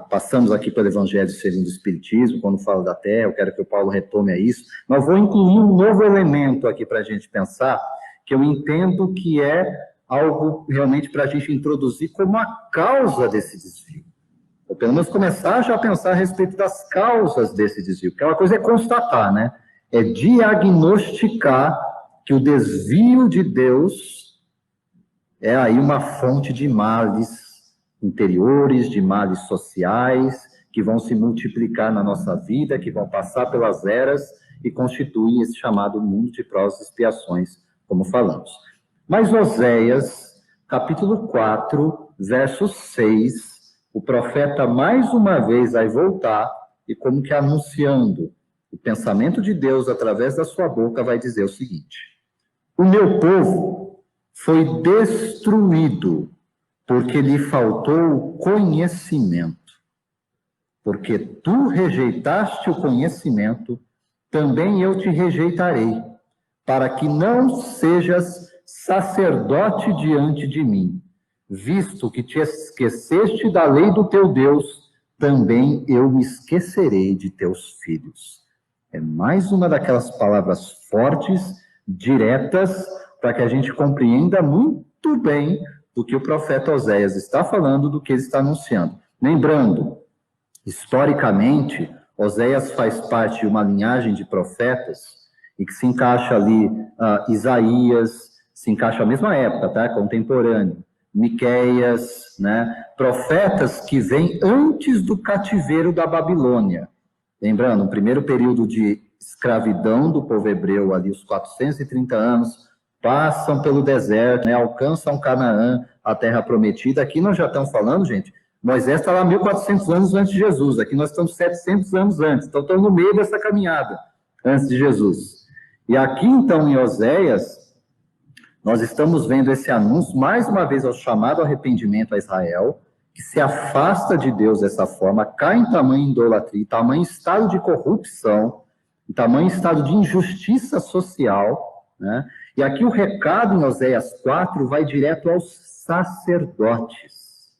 Passamos aqui pelo Evangelho segundo o Espiritismo, quando falo da Terra, eu quero que o Paulo retome a isso, mas vou incluir um novo elemento aqui para a gente pensar, que eu entendo que é algo realmente para a gente introduzir como a causa desse desvio. Ou pelo menos começar já a pensar a respeito das causas desse desvio, porque uma coisa é constatar, né? É diagnosticar que o desvio de Deus é aí uma fonte de males interiores, de males sociais, que vão se multiplicar na nossa vida, que vão passar pelas eras e constituem esse chamado mundo de provas e expiações, como falamos. Mas Oséias, capítulo 4, verso 6, o profeta mais uma vez vai voltar e como que anunciando o pensamento de Deus através da sua boca, vai dizer o seguinte: o meu povo foi destruído porque lhe faltou conhecimento. Porque tu rejeitaste o conhecimento, também eu te rejeitarei, para que não sejas sacerdote diante de mim. Visto que te esqueceste da lei do teu Deus, também eu me esquecerei de teus filhos. É mais uma daquelas palavras fortes, diretas, para que a gente compreenda muito bem do que o profeta Oséias está falando, do que ele está anunciando. Lembrando, historicamente, Oséias faz parte de uma linhagem de profetas, e que se encaixa ali Isaías, se encaixa à mesma época, tá? Contemporâneo. Miqueias, né? Profetas que vêm antes do cativeiro da Babilônia. Lembrando, o primeiro período de escravidão do povo hebreu, ali os 430 anos, passam pelo deserto, né? Alcançam Canaã, a terra prometida. Aqui nós já estamos falando, gente, Moisés está lá 1400 anos antes de Jesus, aqui nós estamos 700 anos antes, então estamos no meio dessa caminhada, antes de Jesus. E aqui, então, em Oséias, nós estamos vendo esse anúncio, mais uma vez, ao chamado arrependimento a Israel, que se afasta de Deus dessa forma, cai em tamanho idolatria, tamanho estado de corrupção, em tamanho estado de injustiça social, né? E aqui o recado em Oséias 4 vai direto aos sacerdotes.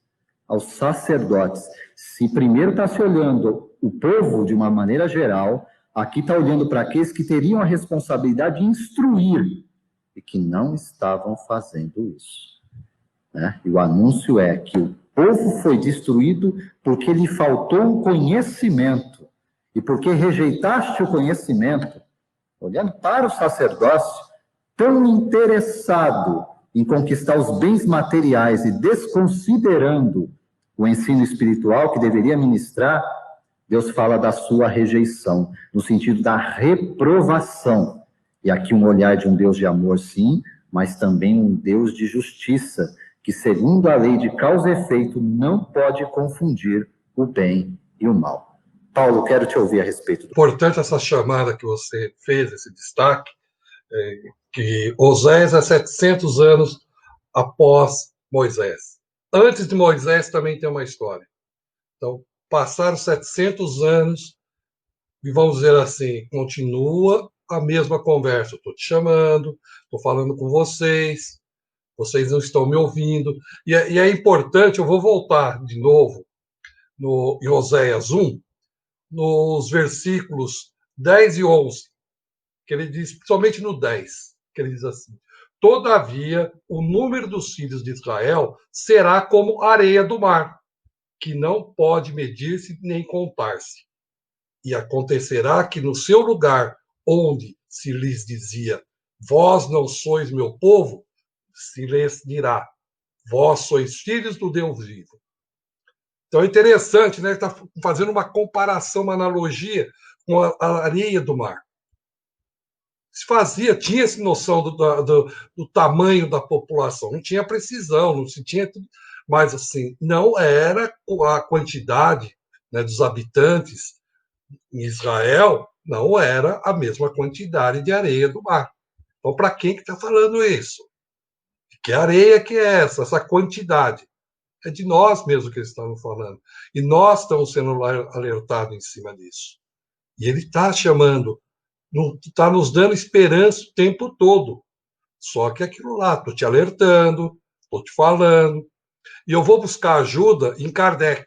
Aos sacerdotes. Se primeiro está se olhando o povo de uma maneira geral, aqui está olhando para aqueles que teriam a responsabilidade de instruir, e que não estavam fazendo isso, né? E o anúncio é que o povo foi destruído porque lhe faltou o conhecimento, e porque rejeitaste o conhecimento, olhando para o sacerdócio, tão interessado em conquistar os bens materiais e desconsiderando o ensino espiritual que deveria ministrar, Deus fala da sua rejeição, no sentido da reprovação. E aqui um olhar de um Deus de amor, sim, mas também um Deus de justiça, que segundo a lei de causa e efeito não pode confundir o bem e o mal. Paulo, quero te ouvir a respeito. Importante essa chamada que você fez, esse destaque, que Oséias é 700 anos após Moisés. Antes de Moisés também tem uma história. Então, passaram 700 anos e, vamos dizer assim, continua a mesma conversa. Estou te chamando, estou falando com vocês, vocês não estão me ouvindo. E é importante, eu vou voltar de novo em Oséias 1, nos versículos 10 e 11, que ele diz, somente no 10, que ele diz assim: todavia, o número dos filhos de Israel será como a areia do mar, que não pode medir-se nem contar-se. E acontecerá que no seu lugar, onde se lhes dizia, vós não sois meu povo, se lhes dirá, vós sois filhos do Deus vivo. Então é interessante, né? Ele está fazendo uma comparação, uma analogia com a areia do mar. Se fazia, tinha essa noção do tamanho da população, não tinha precisão, não se tinha tudo, mas assim, não era a quantidade, né, dos habitantes em Israel, não era a mesma quantidade de areia do mar. Então, para quem que está falando isso? Que areia que é essa quantidade? É de nós mesmo que eles estão falando. E nós estamos sendo alertados em cima disso. E ele está chamando, está nos dando esperança o tempo todo. Só que aquilo lá, estou te alertando, estou te falando. E eu vou buscar ajuda em Kardec,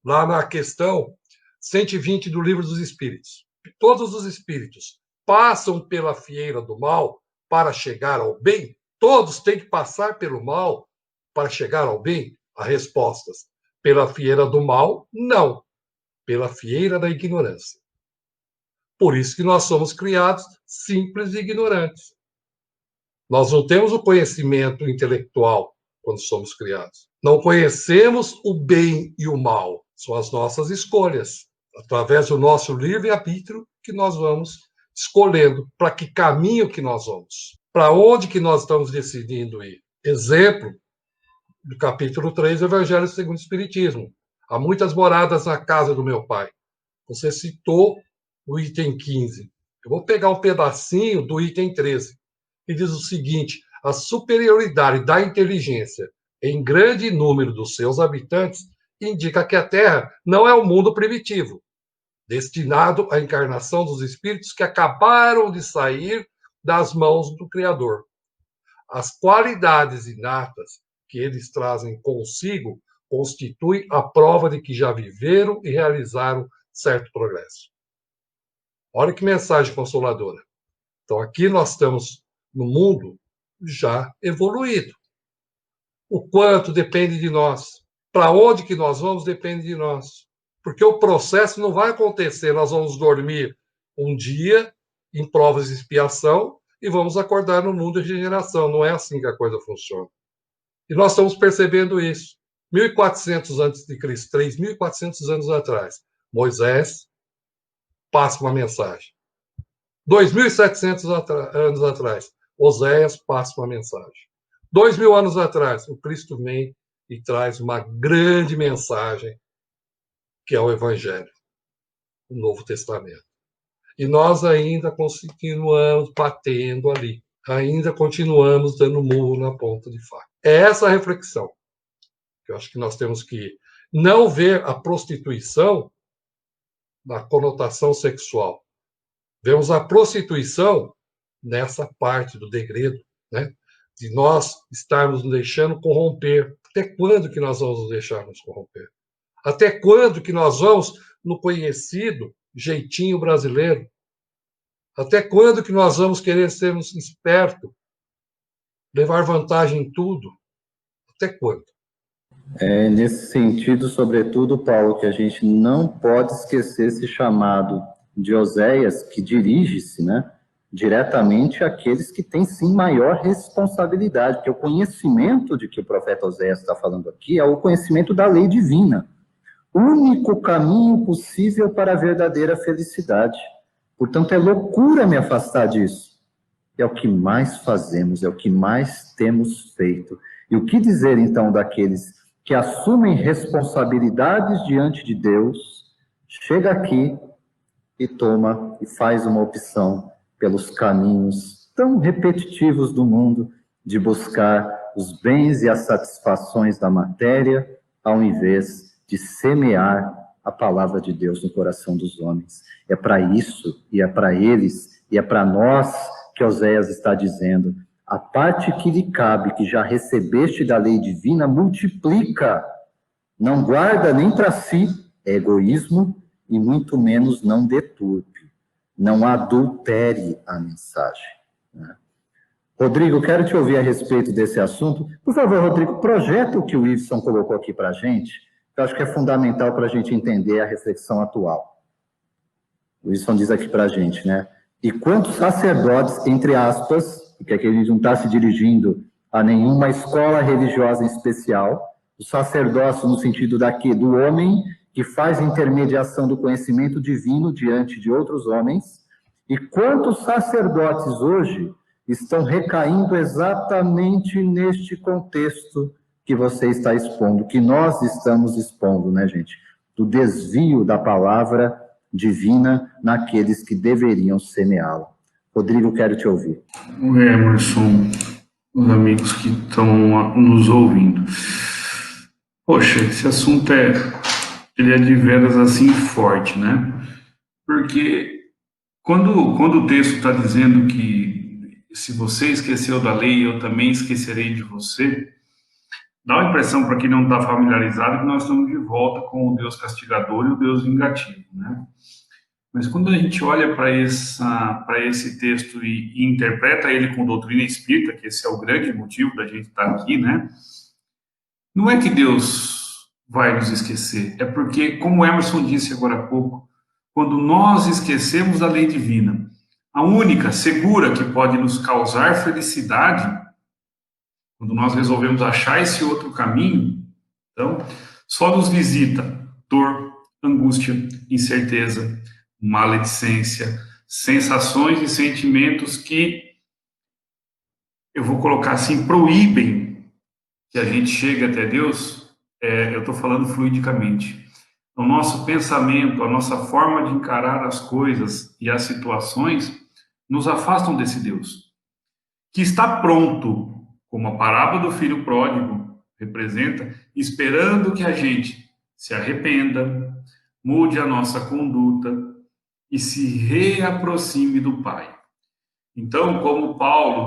lá na questão 120 do Livro dos Espíritos. Todos os espíritos passam pela fieira do mal para chegar ao bem? Todos têm que passar pelo mal para chegar ao bem? As respostas: pela fieira do mal, não. Pela fieira da ignorância. Por isso que nós somos criados simples e ignorantes. Nós não temos o conhecimento intelectual quando somos criados. Não conhecemos o bem e o mal. São as nossas escolhas. Através do nosso livre-arbítrio que nós vamos escolhendo para que caminho que nós vamos. Para onde que nós estamos decidindo ir. Exemplo do capítulo 3 do Evangelho segundo o Espiritismo. Há muitas moradas na casa do meu pai. Você citou o item 15. Eu vou pegar um pedacinho do item 13. E diz o seguinte: a superioridade da inteligência em grande número dos seus habitantes indica que a Terra não é um mundo primitivo, destinado à encarnação dos espíritos que acabaram de sair das mãos do Criador. As qualidades inatas que eles trazem consigo constituem a prova de que já viveram e realizaram certo progresso. Olha que mensagem consoladora. Então, aqui nós estamos no mundo já evoluído. O quanto depende de nós. Para onde que nós vamos depende de nós. Porque o processo não vai acontecer. Nós vamos dormir um dia em provas de expiação e vamos acordar no mundo de regeneração. Não é assim que a coisa funciona. E nós estamos percebendo isso. 1.400 a.C., 3.400 anos atrás, Moisés passa uma mensagem. 2.700 anos atrás, Oséias passa uma mensagem. 2.000 anos atrás, o Cristo vem e traz uma grande mensagem, que é o Evangelho, o Novo Testamento. E nós ainda continuamos batendo ali, ainda continuamos dando murro na ponta de faca. É essa a reflexão que eu acho que nós temos que não ver a prostituição na conotação sexual. Vemos a prostituição nessa parte do degredo, né? De nós estarmos nos deixando corromper. Até quando que nós vamos nos deixar nos corromper? Até quando que nós vamos no conhecido jeitinho brasileiro? Até quando que nós vamos querer sermos espertos, levar vantagem em tudo? Até quando? É nesse sentido, sobretudo, Paulo, que a gente não pode esquecer esse chamado de Oséias, que dirige-se, né, diretamente àqueles que têm, sim, maior responsabilidade, porque o conhecimento de que o profeta Oséias está falando aqui é o conhecimento da lei divina, o único caminho possível para a verdadeira felicidade. Portanto, é loucura me afastar disso. É o que mais fazemos, é o que mais temos feito. E o que dizer, então, daqueles que assumem responsabilidades diante de Deus, chega aqui e toma e faz uma opção pelos caminhos tão repetitivos do mundo de buscar os bens e as satisfações da matéria, ao invés de semear a palavra de Deus no coração dos homens. É para isso, e é para eles, e é para nós que Oséias está dizendo: a parte que lhe cabe, que já recebeste da lei divina, multiplica. Não guarda nem para si, é egoísmo, e muito menos não deturpe. Não adultere a mensagem. Né? Rodrigo, quero te ouvir a respeito desse assunto. Por favor, Rodrigo, projeta o que o Iveson colocou aqui para a gente. Eu acho que é fundamental para a gente entender a reflexão atual. O Wilson diz aqui para a gente, né? E quantos sacerdotes, entre aspas, porque aqui a gente não está se dirigindo a nenhuma escola religiosa em especial, o sacerdócio no sentido daqui, do homem que faz intermediação do conhecimento divino diante de outros homens, e quantos sacerdotes hoje estão recaindo exatamente neste contexto que você está expondo, que nós estamos expondo, né, gente? Do desvio da palavra divina naqueles que deveriam semeá-la. Rodrigo, quero te ouvir. O Emerson, os amigos que estão nos ouvindo. Poxa, esse assunto ele é de veras assim forte, né? Porque quando o texto está dizendo que se você esqueceu da lei, eu também esquecerei de você, dá uma impressão para quem não está familiarizado que nós estamos de volta com o Deus castigador e o Deus vingativo, né? Mas quando a gente olha para esse texto e interpreta ele com doutrina espírita, que esse é o grande motivo da gente estar aqui, né? Não é que Deus vai nos esquecer, é porque, como o Emerson disse agora há pouco, quando nós esquecemos da lei divina, a única, segura, que pode nos causar felicidade, quando nós resolvemos achar esse outro caminho, então, só nos visita dor, angústia, incerteza, maledicência, sensações e sentimentos que, eu vou colocar assim, proíbem que a gente chegue até Deus. Eu estou falando fluidicamente. O nosso pensamento, a nossa forma de encarar as coisas e as situações nos afastam desse Deus, que está pronto, como a parábola do filho pródigo representa, esperando que a gente se arrependa, mude a nossa conduta e se reaproxime do Pai. Então, como Paulo,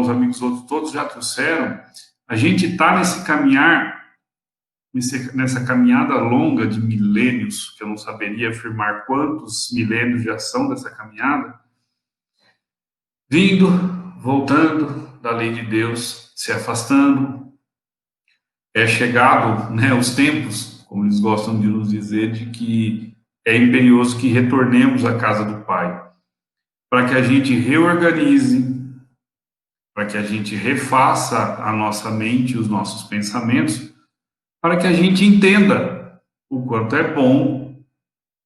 os amigos outros, todos já trouxeram, a gente está nesse caminhar, nessa caminhada longa de milênios, que eu não saberia afirmar quantos milênios já são dessa caminhada, vindo, voltando da lei de Deus, se afastando. É chegado, né, os tempos, como eles gostam de nos dizer, de que é imperioso que retornemos à casa do Pai, para que a gente reorganize, para que a gente refaça a nossa mente, os nossos pensamentos, para que a gente entenda o quanto é bom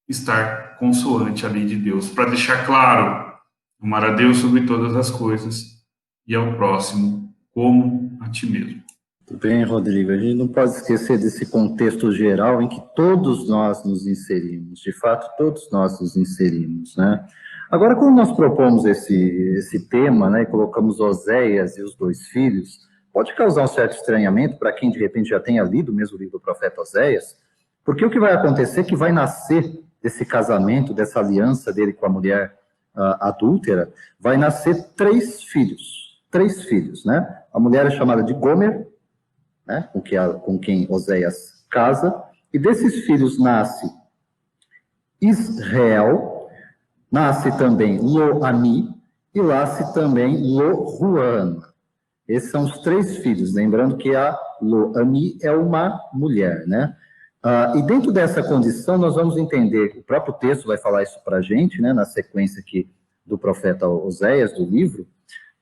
estar consoante à lei de Deus, para deixar claro, amar a Deus sobre todas as coisas e ao próximo como a ti mesmo. Muito bem, Rodrigo. A gente não pode esquecer desse contexto geral em que todos nós nos inserimos. De fato, todos nós nos inserimos, né? Agora, quando nós propomos esse tema, né, e colocamos Oséias e os 2 filhos, pode causar um certo estranhamento para quem, de repente, já tenha lido o mesmo livro do profeta Oséias, porque o que vai acontecer é que vai nascer desse casamento, dessa aliança dele com a mulher adúltera, vai nascer 3 filhos. 3 filhos, né? A mulher é chamada de Gomer, né, com quem Oséias casa, e desses filhos nasce Israel, nasce também Lo-Ami, e nasce também Lo-Ruan. Esses são os 3 filhos, lembrando que a Lo-Ami é uma mulher, né? E dentro dessa condição, nós vamos entender, o próprio texto vai falar isso para a gente, né, na sequência aqui do profeta Oséias, do livro,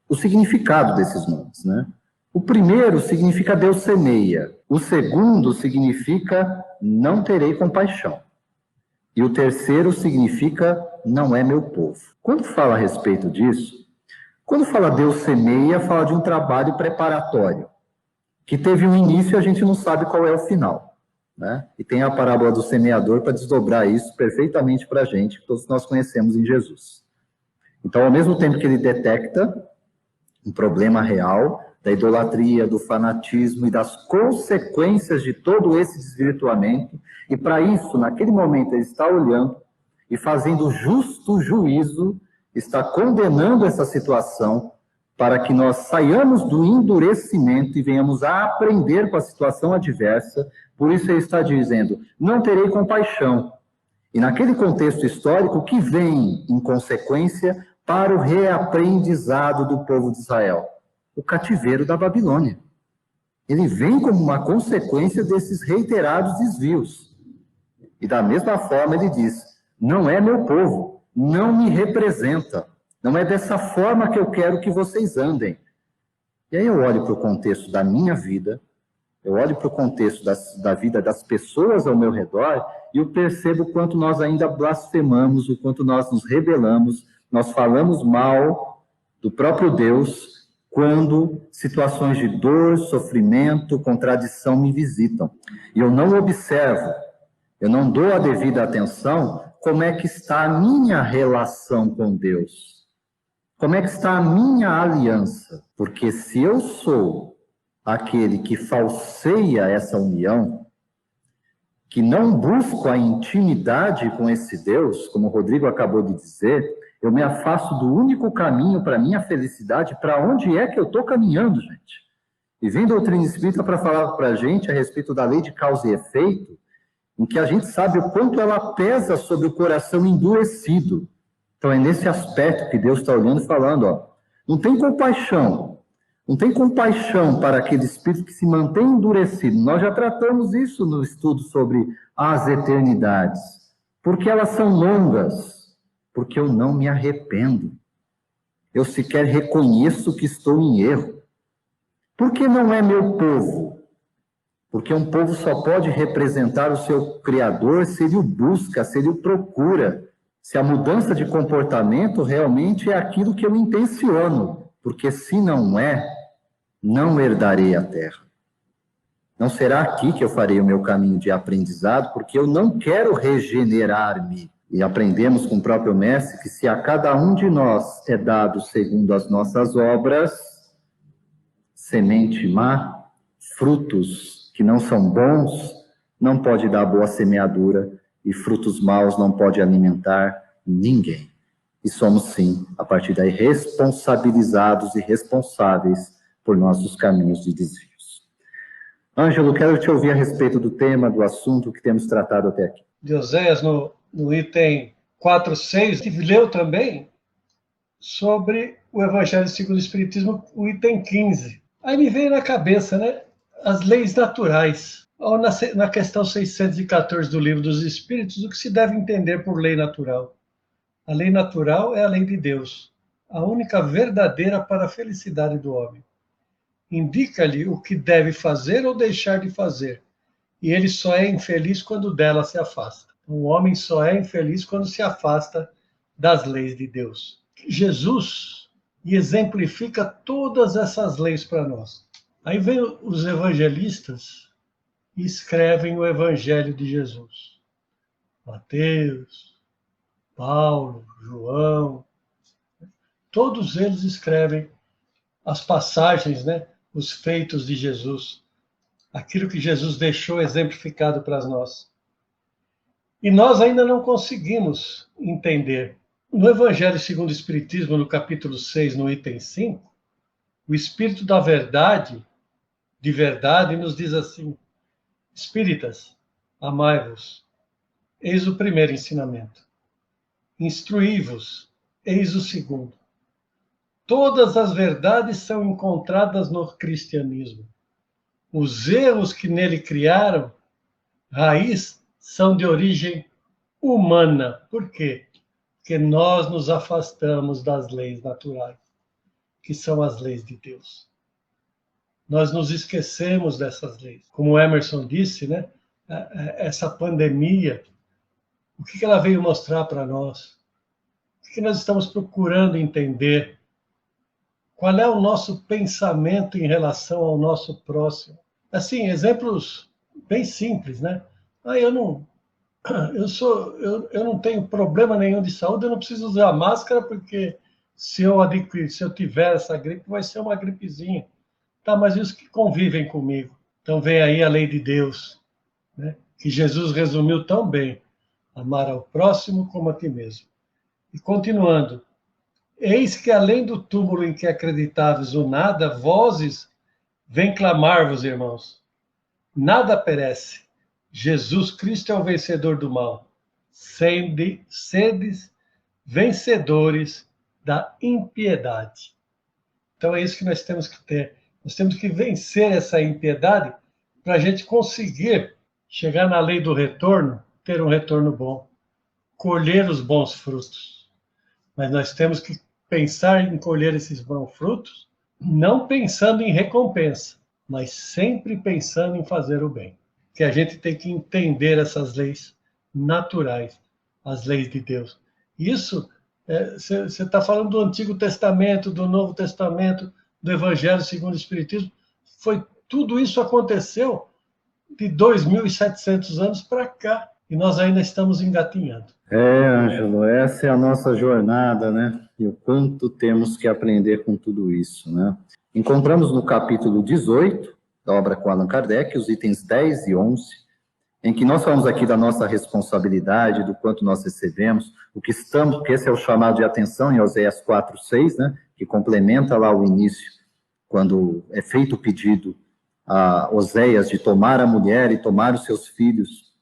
o significado desses nomes, né? O primeiro significa Deus semeia. O segundo significa não terei compaixão. E o terceiro significa não é meu povo. Quando fala a respeito disso, quando fala Deus semeia, fala de um trabalho preparatório, que teve um início e a gente não sabe qual é o final, né? E tem a parábola do semeador para desdobrar isso perfeitamente para a gente, que todos nós conhecemos em Jesus. Então, ao mesmo tempo que ele detecta um problema real da idolatria, do fanatismo e das consequências de todo esse desvirtuamento, e para isso, naquele momento, ele está olhando e fazendo justo juízo, está condenando essa situação para que nós saiamos do endurecimento e venhamos a aprender com a situação adversa. Por isso ele está dizendo, não terei compaixão. E naquele contexto histórico, que vem em consequência para o reaprendizado do povo de Israel? O cativeiro da Babilônia. Ele vem como uma consequência desses reiterados desvios. E da mesma forma ele diz, não é meu povo, não me representa. Não é dessa forma que eu quero que vocês andem. E aí eu olho para o contexto da minha vida, eu olho para o contexto da vida das pessoas ao meu redor e eu percebo o quanto nós ainda blasfemamos, o quanto nós nos rebelamos, nós falamos mal do próprio Deus quando situações de dor, sofrimento, contradição me visitam. E eu não observo, eu não dou a devida atenção como é que está a minha relação com Deus. Como é que está a minha aliança? Porque se eu sou aquele que falseia essa união, que não busco a intimidade com esse Deus, como o Rodrigo acabou de dizer, eu me afasto do único caminho para a minha felicidade. Para onde é que eu estou caminhando, gente? E vem a doutrina espírita para falar para a gente a respeito da lei de causa e efeito, em que a gente sabe o quanto ela pesa sobre o coração endurecido. Então é nesse aspecto que Deus está olhando e falando, ó, não tem compaixão para aquele espírito que se mantém endurecido. Nós já tratamos isso no estudo sobre as eternidades, porque elas são longas, porque eu não me arrependo, eu sequer reconheço que estou em erro. Por que não é meu povo? Porque um povo só pode representar o seu Criador se ele o busca, se ele o procura. Se a mudança de comportamento realmente é aquilo que eu intenciono, porque se não é, não herdarei a terra. Não será aqui que eu farei o meu caminho de aprendizado, porque eu não quero regenerar-me. E aprendemos com o próprio Mestre que se a cada um de nós é dado segundo as nossas obras, semente má, frutos que não são bons, não pode dar boa semeadura, e frutos maus não pode alimentar ninguém. E somos, sim, a partir daí, responsabilizados e responsáveis por nossos caminhos de desvios. Ângelo, quero te ouvir a respeito do tema, do assunto que temos tratado até aqui. De Oséias, no item 4.6, que leu também sobre o Evangelho segundo o Espiritismo, o item 15. Aí me veio na cabeça, né, as leis naturais. Ou na questão 614 do Livro dos Espíritos, o que se deve entender por lei natural? A lei natural é a lei de Deus, a única verdadeira para a felicidade do homem. Indica-lhe o que deve fazer ou deixar de fazer, e ele só é infeliz quando dela se afasta. O homem só é infeliz quando se afasta das leis de Deus. Jesus exemplifica todas essas leis para nós. Aí vem os evangelistas e escrevem o Evangelho de Jesus. Mateus, Paulo, João, todos eles escrevem as passagens, né, os feitos de Jesus, aquilo que Jesus deixou exemplificado para nós. E nós ainda não conseguimos entender. No Evangelho segundo o Espiritismo, no capítulo 6, no item 5, o Espírito da Verdade, de verdade, nos diz assim: Espíritas, amai-vos, eis o primeiro ensinamento. Instruí-vos, eis o segundo. Todas as verdades são encontradas no cristianismo. Os erros que nele criaram raiz são de origem humana. Por quê? Porque nós nos afastamos das leis naturais, que são as leis de Deus. Nós nos esquecemos dessas leis. Como o Emerson disse, né? Essa pandemia, o que ela veio mostrar para nós? O que nós estamos procurando entender? Qual é o nosso pensamento em relação ao nosso próximo? Assim, exemplos bem simples, né? Eu não tenho problema nenhum de saúde, eu não preciso usar máscara porque se eu tiver essa gripe, vai ser uma gripezinha. Tá, mas e os que convivem comigo? Então vem aí a lei de Deus, né? Que Jesus resumiu tão bem: amar ao próximo como a ti mesmo. E continuando: eis que além do túmulo em que acreditáveis o nada, vozes vêm clamar-vos, irmãos. Nada perece. Jesus Cristo é o vencedor do mal. Sedes vencedores da impiedade. Então é isso que nós temos que ter. Nós temos que vencer essa impiedade para a gente conseguir chegar na lei do retorno, ter um retorno bom. colher os bons frutos. Mas nós temos que pensar em colher esses bons frutos, não pensando em recompensa, mas sempre pensando em fazer o bem. Que a gente tem que entender essas leis naturais, as leis de Deus. Isso, você está falando do Antigo Testamento, do Novo Testamento, do Evangelho segundo o Espiritismo. Tudo isso aconteceu de 2.700 anos para cá, e nós ainda estamos engatinhando. Ângelo, essa é a nossa jornada, né? E o quanto temos que aprender com tudo isso, né? Encontramos no capítulo 18 da obra com Allan Kardec, os itens 10 e 11, em que nós falamos aqui da nossa responsabilidade, do quanto nós recebemos, porque esse é o chamado de atenção em Oséias 4:6, né? Que complementa lá o início, quando é feito o pedido a Oséias de tomar a mulher e tomar os seus filhos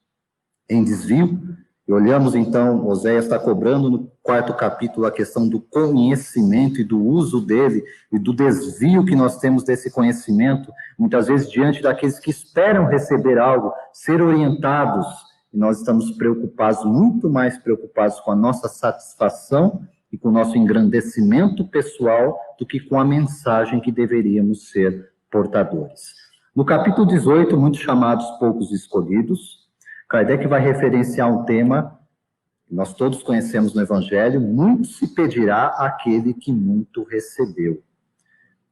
em desvio. E olhamos, então, Oséias está cobrando no 4º capítulo a questão do conhecimento e do uso dele, e do desvio que nós temos desse conhecimento, muitas vezes diante daqueles que esperam receber algo, ser orientados, e nós estamos preocupados, muito mais preocupados com a nossa satisfação e com o nosso engrandecimento pessoal do que com a mensagem que deveríamos ser portadores. No capítulo 18, muitos chamados, poucos escolhidos, Kardec vai referenciar um tema que nós todos conhecemos no Evangelho: muito se pedirá àquele que muito recebeu.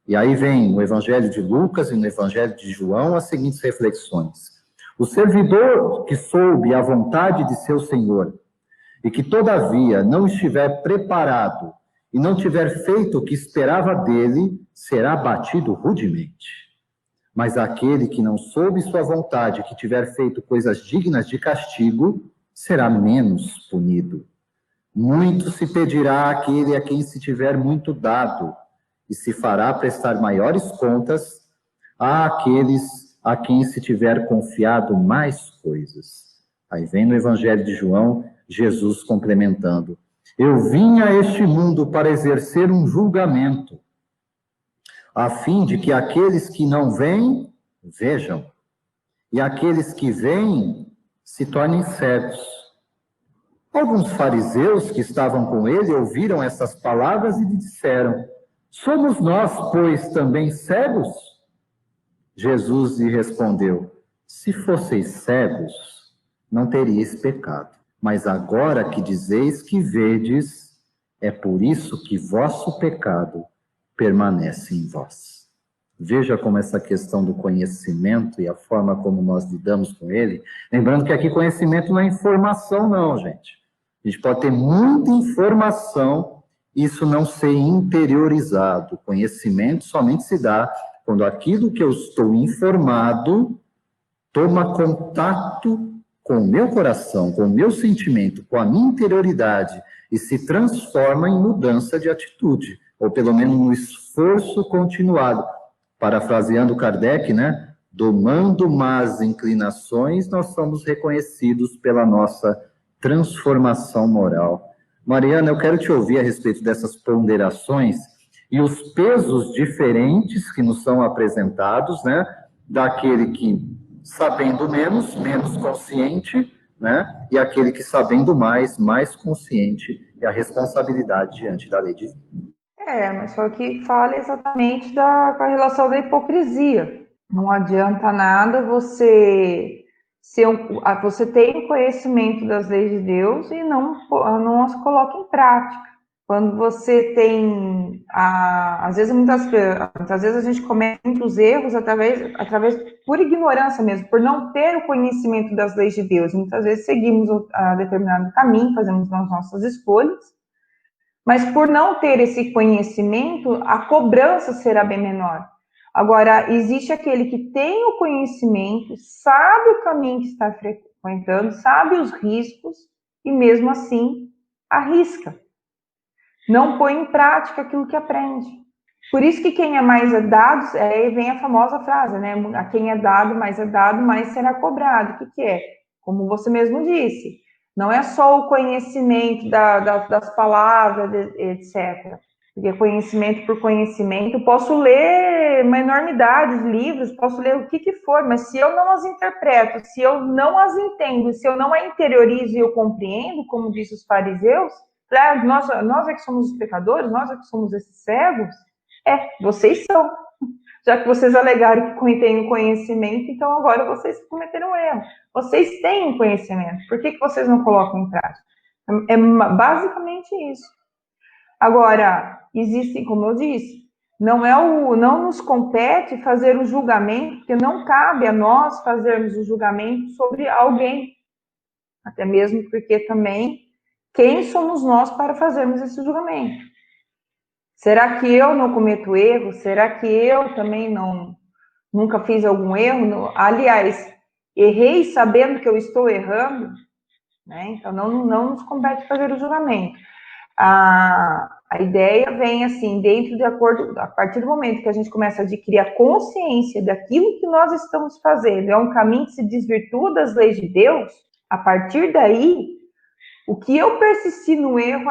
E aí vem no Evangelho de Lucas e no Evangelho de João as seguintes reflexões. O servidor que soube a vontade de seu Senhor e que, todavia, não estiver preparado e não tiver feito o que esperava dele, será batido rudemente. Mas aquele que não soube sua vontade, que tiver feito coisas dignas de castigo, será menos punido. Muito se pedirá àquele a quem se tiver muito dado, e se fará prestar maiores contas àqueles a quem se tiver confiado mais coisas. Aí vem no Evangelho de João, Jesus complementando: eu vim a este mundo para exercer um julgamento, a fim de que aqueles que não veem, vejam, e aqueles que veem se tornem cegos. Alguns fariseus que estavam com ele ouviram essas palavras e lhe disseram: somos nós, pois, também cegos? Jesus lhe respondeu: se fosseis cegos, não teríeis pecado. Mas agora que dizeis que vedes, é por isso que vosso pecado permanece em vós. Veja como essa questão do conhecimento e a forma como nós lidamos com ele, lembrando que aqui conhecimento não é informação não, gente. A gente pode ter muita informação e isso não ser interiorizado. O conhecimento somente se dá quando aquilo que eu estou informado toma contato com o meu coração, com o meu sentimento, com a minha interioridade e se transforma em mudança de atitude, ou pelo menos no esforço continuado. Parafraseando Kardec, né? Domando más inclinações, nós somos reconhecidos pela nossa transformação moral. Mariana, eu quero te ouvir a respeito dessas ponderações e os pesos diferentes que nos são apresentados, né? Daquele que, sabendo menos, menos consciente, né? E aquele que, sabendo mais, mais consciente, e a responsabilidade diante da lei divina. Mas só que fala exatamente com a relação da hipocrisia. Não adianta nada você você tem conhecimento das leis de Deus e não as coloca em prática. Quando você tem, às vezes, muitas vezes a gente comete muitos erros através por ignorância mesmo, por não ter o conhecimento das leis de Deus. Muitas vezes seguimos a determinado caminho, fazemos as nossas escolhas, mas por não ter esse conhecimento, a cobrança será bem menor. Agora, existe aquele que tem o conhecimento, sabe o caminho que está frequentando, sabe os riscos, e mesmo assim arrisca. Não põe em prática aquilo que aprende. Por isso que quem é mais dado, vem a famosa frase, né? A quem é dado, mais será cobrado. O que é? Como você mesmo disse, não é só o conhecimento das palavras, etc. Porque conhecimento por conhecimento, posso ler uma enormidade de livros, posso ler o que for, mas se eu não as interpreto, se eu não as entendo, se eu não a interiorizo e eu compreendo, como disse os fariseus, nós é que somos os pecadores, nós é que somos esses cegos, vocês são. Já que vocês alegaram que têm o conhecimento, então agora vocês cometeram erro. Vocês têm o conhecimento, por que vocês não colocam em prática? É basicamente isso. Agora, existem, como eu disse, não nos compete fazer o julgamento, porque não cabe a nós fazermos o julgamento sobre alguém. Até mesmo porque também, quem somos nós para fazermos esse julgamento? Será que eu não cometo erro? Será que eu também nunca fiz algum erro? Aliás, errei sabendo que eu estou errando? Né? Então, não nos compete fazer o julgamento. A ideia vem assim, a partir do momento que a gente começa a adquirir a consciência daquilo que nós estamos fazendo, é um caminho que se desvirtua das leis de Deus, a partir daí, o que eu persistir no erro,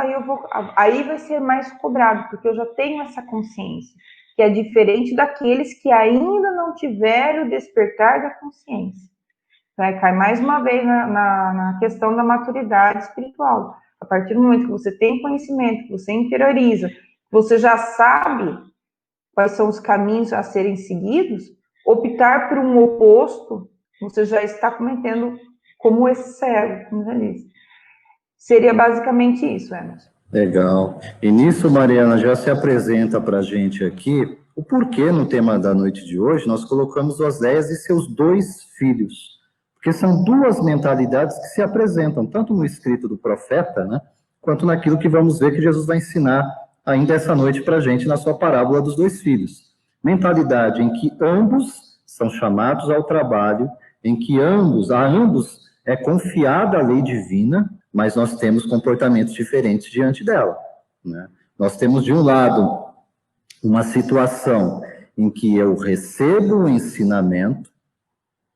aí vai ser mais cobrado, porque eu já tenho essa consciência, que é diferente daqueles que ainda não tiveram o despertar da consciência. Vai cair mais uma vez na questão da maturidade espiritual. A partir do momento que você tem conhecimento, que você interioriza, você já sabe quais são os caminhos a serem seguidos, optar por um oposto, você já está cometendo como esse cego, como já disse. Seria basicamente isso, Emerson. Legal. E nisso, Mariana, já se apresenta para a gente aqui o porquê, no tema da noite de hoje, nós colocamos Oséias e seus 2 filhos. Porque são 2 mentalidades que se apresentam, tanto no escrito do profeta, né, quanto naquilo que vamos ver que Jesus vai ensinar ainda essa noite para a gente na sua parábola dos 2 filhos. Mentalidade em que ambos são chamados ao trabalho, em que a ambos é confiada a lei divina, mas nós temos comportamentos diferentes diante dela. Né? Nós temos, de um lado, uma situação em que eu recebo o ensinamento,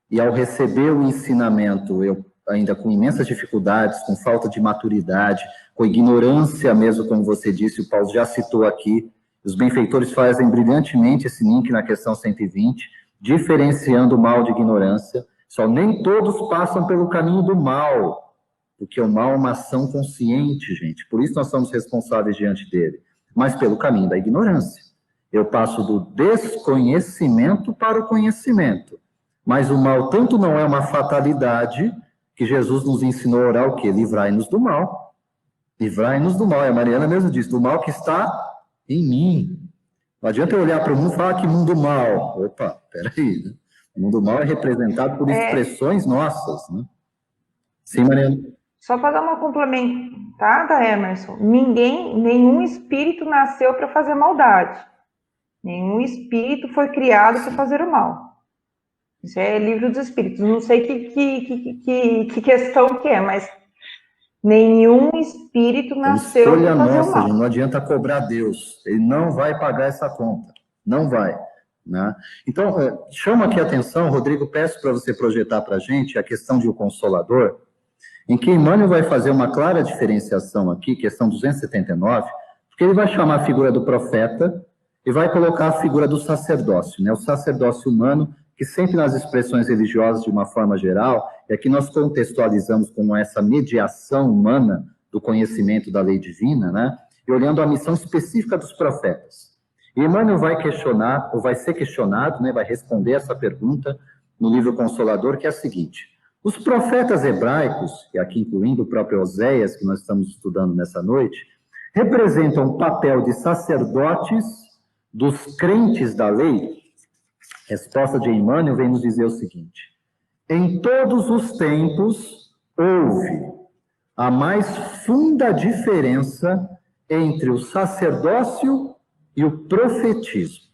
e ao receber o ensinamento, eu ainda com imensas dificuldades, com falta de maturidade, com ignorância mesmo, como você disse, o Paulo já citou aqui, os benfeitores fazem brilhantemente esse link na questão 120, diferenciando o mal de ignorância. Só nem todos passam pelo caminho do mal, porque o mal é uma ação consciente, gente, por isso nós somos responsáveis diante dele, mas pelo caminho da ignorância. Eu passo do desconhecimento para o conhecimento. Mas o mal tanto não é uma fatalidade, que Jesus nos ensinou a orar o quê? Livrai-nos do mal. Livrai-nos do mal. E a Mariana mesmo disse, do mal que está em mim. Não adianta eu olhar para o mundo e falar que mundo mal. Opa, peraí. Né? O mundo mal é representado por expressões nossas. Né? Sim, Mariana? Só para dar uma complementada, Emerson, nenhum espírito nasceu para fazer maldade. Nenhum espírito foi criado para fazer o mal. Isso é livro dos espíritos. Não sei que questão que é, mas nenhum espírito nasceu para fazer o mal. Gente, não adianta cobrar Deus. Ele não vai pagar essa conta. Não vai. Né? Então, chama aqui a atenção, Rodrigo, peço para você projetar para a gente a questão de o Consolador, em que Emmanuel vai fazer uma clara diferenciação aqui, questão 279, porque ele vai chamar a figura do profeta e vai colocar a figura do sacerdócio, né? O sacerdócio humano, que sempre nas expressões religiosas, de uma forma geral, é que nós contextualizamos como essa mediação humana do conhecimento da lei divina, né? E olhando a missão específica dos profetas. E Emmanuel vai questionar, ou vai ser questionado, né? Vai responder essa pergunta no livro Consolador, que é a seguinte: os profetas hebraicos, e aqui incluindo o próprio Oséias, que nós estamos estudando nessa noite, representam o papel de sacerdotes dos crentes da lei. Resposta de Emmanuel vem nos dizer o seguinte: em todos os tempos houve a mais funda diferença entre o sacerdócio e o profetismo.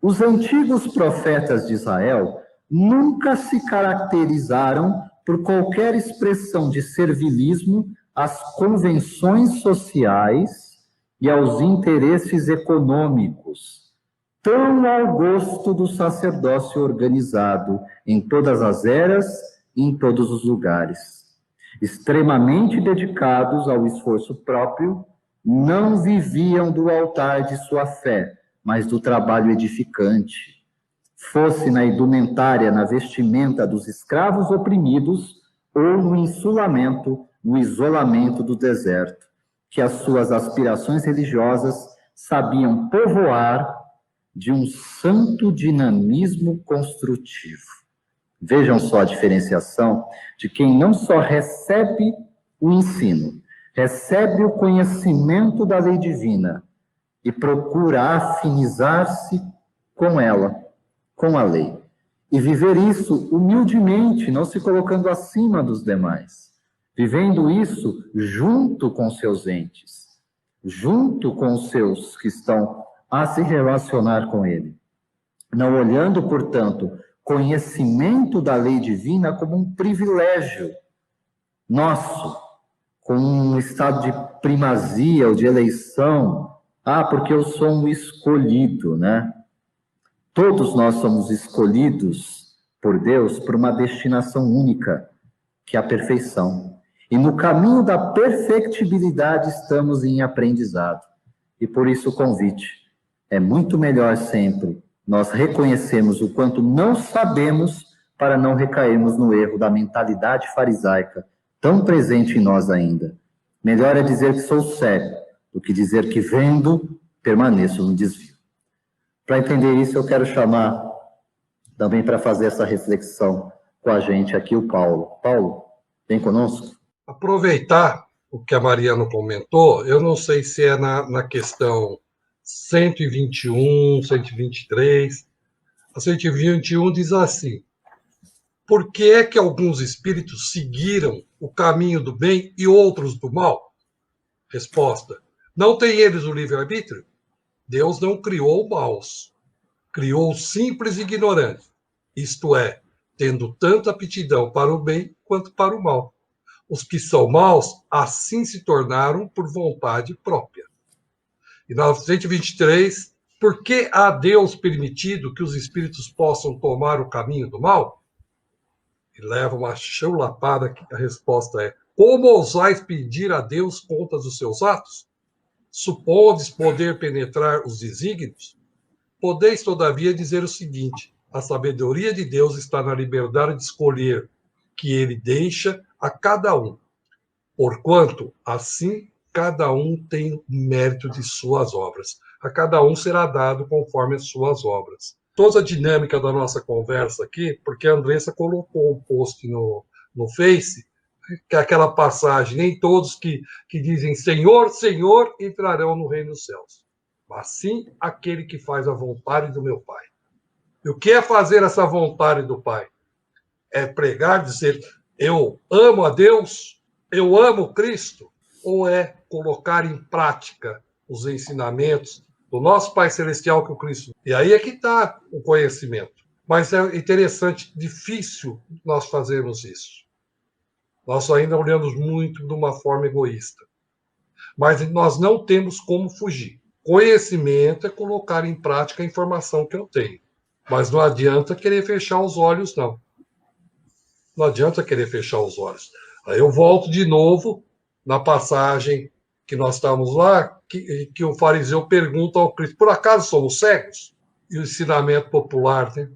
Os antigos profetas de Israel nunca se caracterizaram por qualquer expressão de servilismo às convenções sociais e aos interesses econômicos, tão ao gosto do sacerdócio organizado em todas as eras e em todos os lugares, extremamente dedicados ao esforço próprio não viviam do altar de sua fé, mas do trabalho edificante. Fosse na indumentária, na vestimenta dos escravos oprimidos, ou no insulamento, no isolamento do deserto, que as suas aspirações religiosas sabiam povoar de um santo dinamismo construtivo. Vejam só a diferenciação de quem não só recebe o ensino, recebe o conhecimento da lei divina e procura afinizar-se com ela, com a lei. E viver isso humildemente, não se colocando acima dos demais. Vivendo isso junto com seus entes, junto com os seus que estão a se relacionar com ele. Não olhando, portanto, conhecimento da lei divina como um privilégio nosso, com um estado de primazia ou de eleição. Porque eu sou um escolhido, né? Todos nós somos escolhidos por Deus por uma destinação única, que é a perfeição. E no caminho da perfectibilidade estamos em aprendizado. E por isso o convite é muito melhor sempre nós reconhecermos o quanto não sabemos para não recairmos no erro da mentalidade farisaica tão presente em nós ainda. Melhor é dizer que sou cego do que dizer que vendo permaneço no desvio. Para entender isso, eu quero chamar também para fazer essa reflexão com a gente aqui o Paulo. Paulo, vem conosco. Aproveitar o que a Mariana comentou, eu não sei se é na questão 121, 123. A 121 diz assim: por que é que alguns espíritos seguiram o caminho do bem e outros do mal? Resposta: não têm eles o livre-arbítrio? Deus não criou maus, criou simples e ignorantes, isto é, tendo tanta aptidão para o bem quanto para o mal. Os que são maus, assim se tornaram por vontade própria. E na 123, por que há Deus permitido que os espíritos possam tomar o caminho do mal? E leva uma chulapada que a resposta é: como ousais pedir a Deus contas dos seus atos? Supondes poder penetrar os desígnios? Podeis, todavia, dizer o seguinte: a sabedoria de Deus está na liberdade de escolher, que ele deixa a cada um, porquanto, assim, cada um tem o mérito de suas obras. A cada um será dado conforme as suas obras. Toda a dinâmica da nossa conversa aqui, porque a Andressa colocou um post no Face, que é aquela passagem: nem todos que dizem Senhor, Senhor, entrarão no reino dos céus, mas sim aquele que faz a vontade do meu Pai. E o que é fazer essa vontade do Pai? É pregar, dizer, eu amo a Deus, eu amo Cristo, ou é colocar em prática os ensinamentos do nosso Pai Celestial, que é o Cristo? E aí é que está o conhecimento. Mas é interessante, difícil nós fazermos isso. Nós ainda olhamos muito de uma forma egoísta. Mas nós não temos como fugir. Conhecimento é colocar em prática a informação que eu tenho. Mas não adianta querer fechar os olhos, não. Não adianta querer fechar os olhos. Aí eu volto de novo na passagem que nós estamos lá, que o fariseu pergunta ao Cristo: por acaso somos cegos? E o ensinamento popular, né?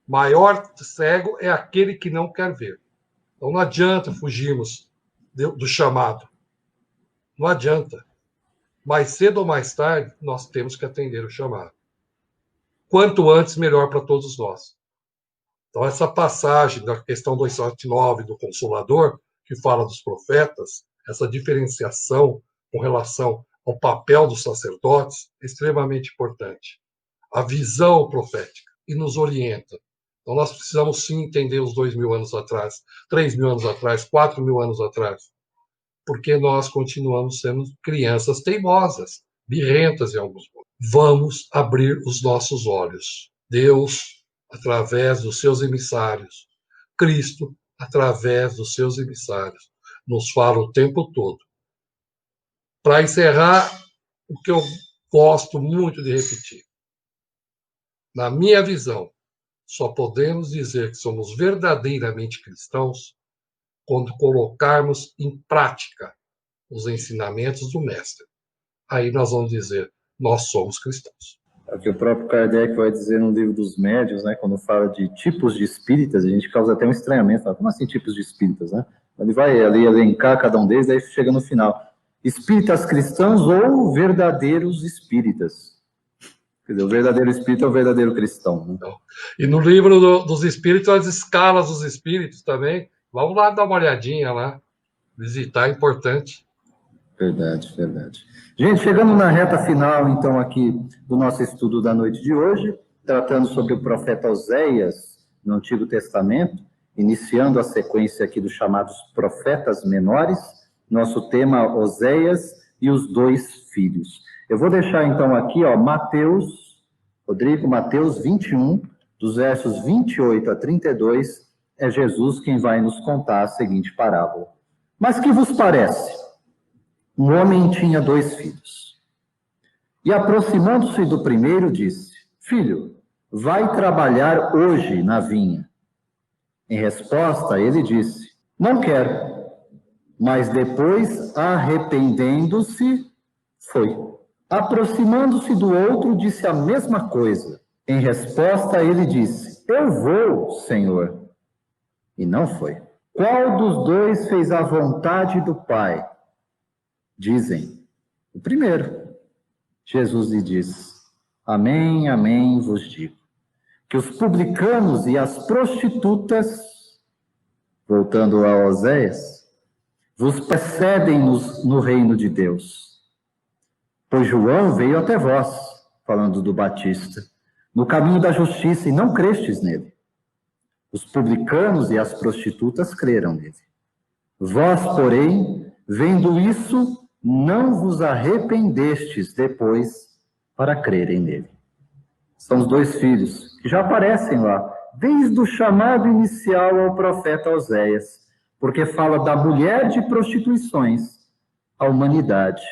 Maior cego é aquele que não quer ver. Então não adianta fugirmos do chamado. Não adianta. Mais cedo ou mais tarde, nós temos que atender o chamado. Quanto antes, melhor para todos nós. Então, essa passagem da questão 279 do Consolador, que fala dos profetas, essa diferenciação com relação ao papel dos sacerdotes, é extremamente importante. A visão profética, e nos orienta. Então, nós precisamos sim entender os 2.000 anos atrás, 3.000 anos atrás, 4.000 anos atrás, porque nós continuamos sendo crianças teimosas, birrentas em alguns pontos. Vamos abrir os nossos olhos. Deus, através dos seus emissários, Cristo, através dos seus emissários, nos fala o tempo todo. Para encerrar, o que eu gosto muito de repetir. Na minha visão, só podemos dizer que somos verdadeiramente cristãos quando colocarmos em prática os ensinamentos do Mestre. aí nós vamos dizer, nós somos cristãos. É o que o próprio Kardec vai dizer no livro dos médiuns, né, quando fala de tipos de espíritas, a gente causa até um estranhamento, fala, como assim tipos de espíritas, né? Ele vai ali elencar cada um deles, aí chega no final. Espíritas cristãos ou verdadeiros espíritas. Quer dizer, o verdadeiro espírito é o verdadeiro cristão. Né? E no livro dos espíritos, as escalas dos espíritos também, vamos lá dar uma olhadinha lá, visitar, é importante. Verdade, verdade. Gente, chegando na reta final, então, aqui do nosso estudo da noite de hoje, tratando sobre o profeta Oséias, no Antigo Testamento, iniciando a sequência aqui dos chamados profetas menores, nosso tema Oséias e os dois filhos. Eu vou deixar, então, aqui, ó, Rodrigo, Mateus 21, dos versos 28 a 32, é Jesus quem vai nos contar a seguinte parábola. Mas que vos parece? Um homem tinha 2 filhos. E aproximando-se do primeiro, disse: Filho, vai trabalhar hoje na vinha. Em resposta, ele disse: Não quero. Mas depois, arrependendo-se, foi. Aproximando-se do outro, disse a mesma coisa. Em resposta, ele disse: Eu vou, Senhor. E não foi. Qual dos 2 fez a vontade do Pai? Dizem: o primeiro. Jesus lhe diz: Amém, amém, vos digo, que os publicanos e as prostitutas, voltando a Oséias, vos precedem no reino de Deus. Pois João veio até vós, falando do Batista, no caminho da justiça, e não crestes nele. Os publicanos e as prostitutas creram nele. Vós, porém, vendo isso, não vos arrependestes depois para crerem nele. São os 2 filhos que já aparecem lá, desde o chamado inicial ao profeta Oséias, porque fala da mulher de prostituições, a humanidade,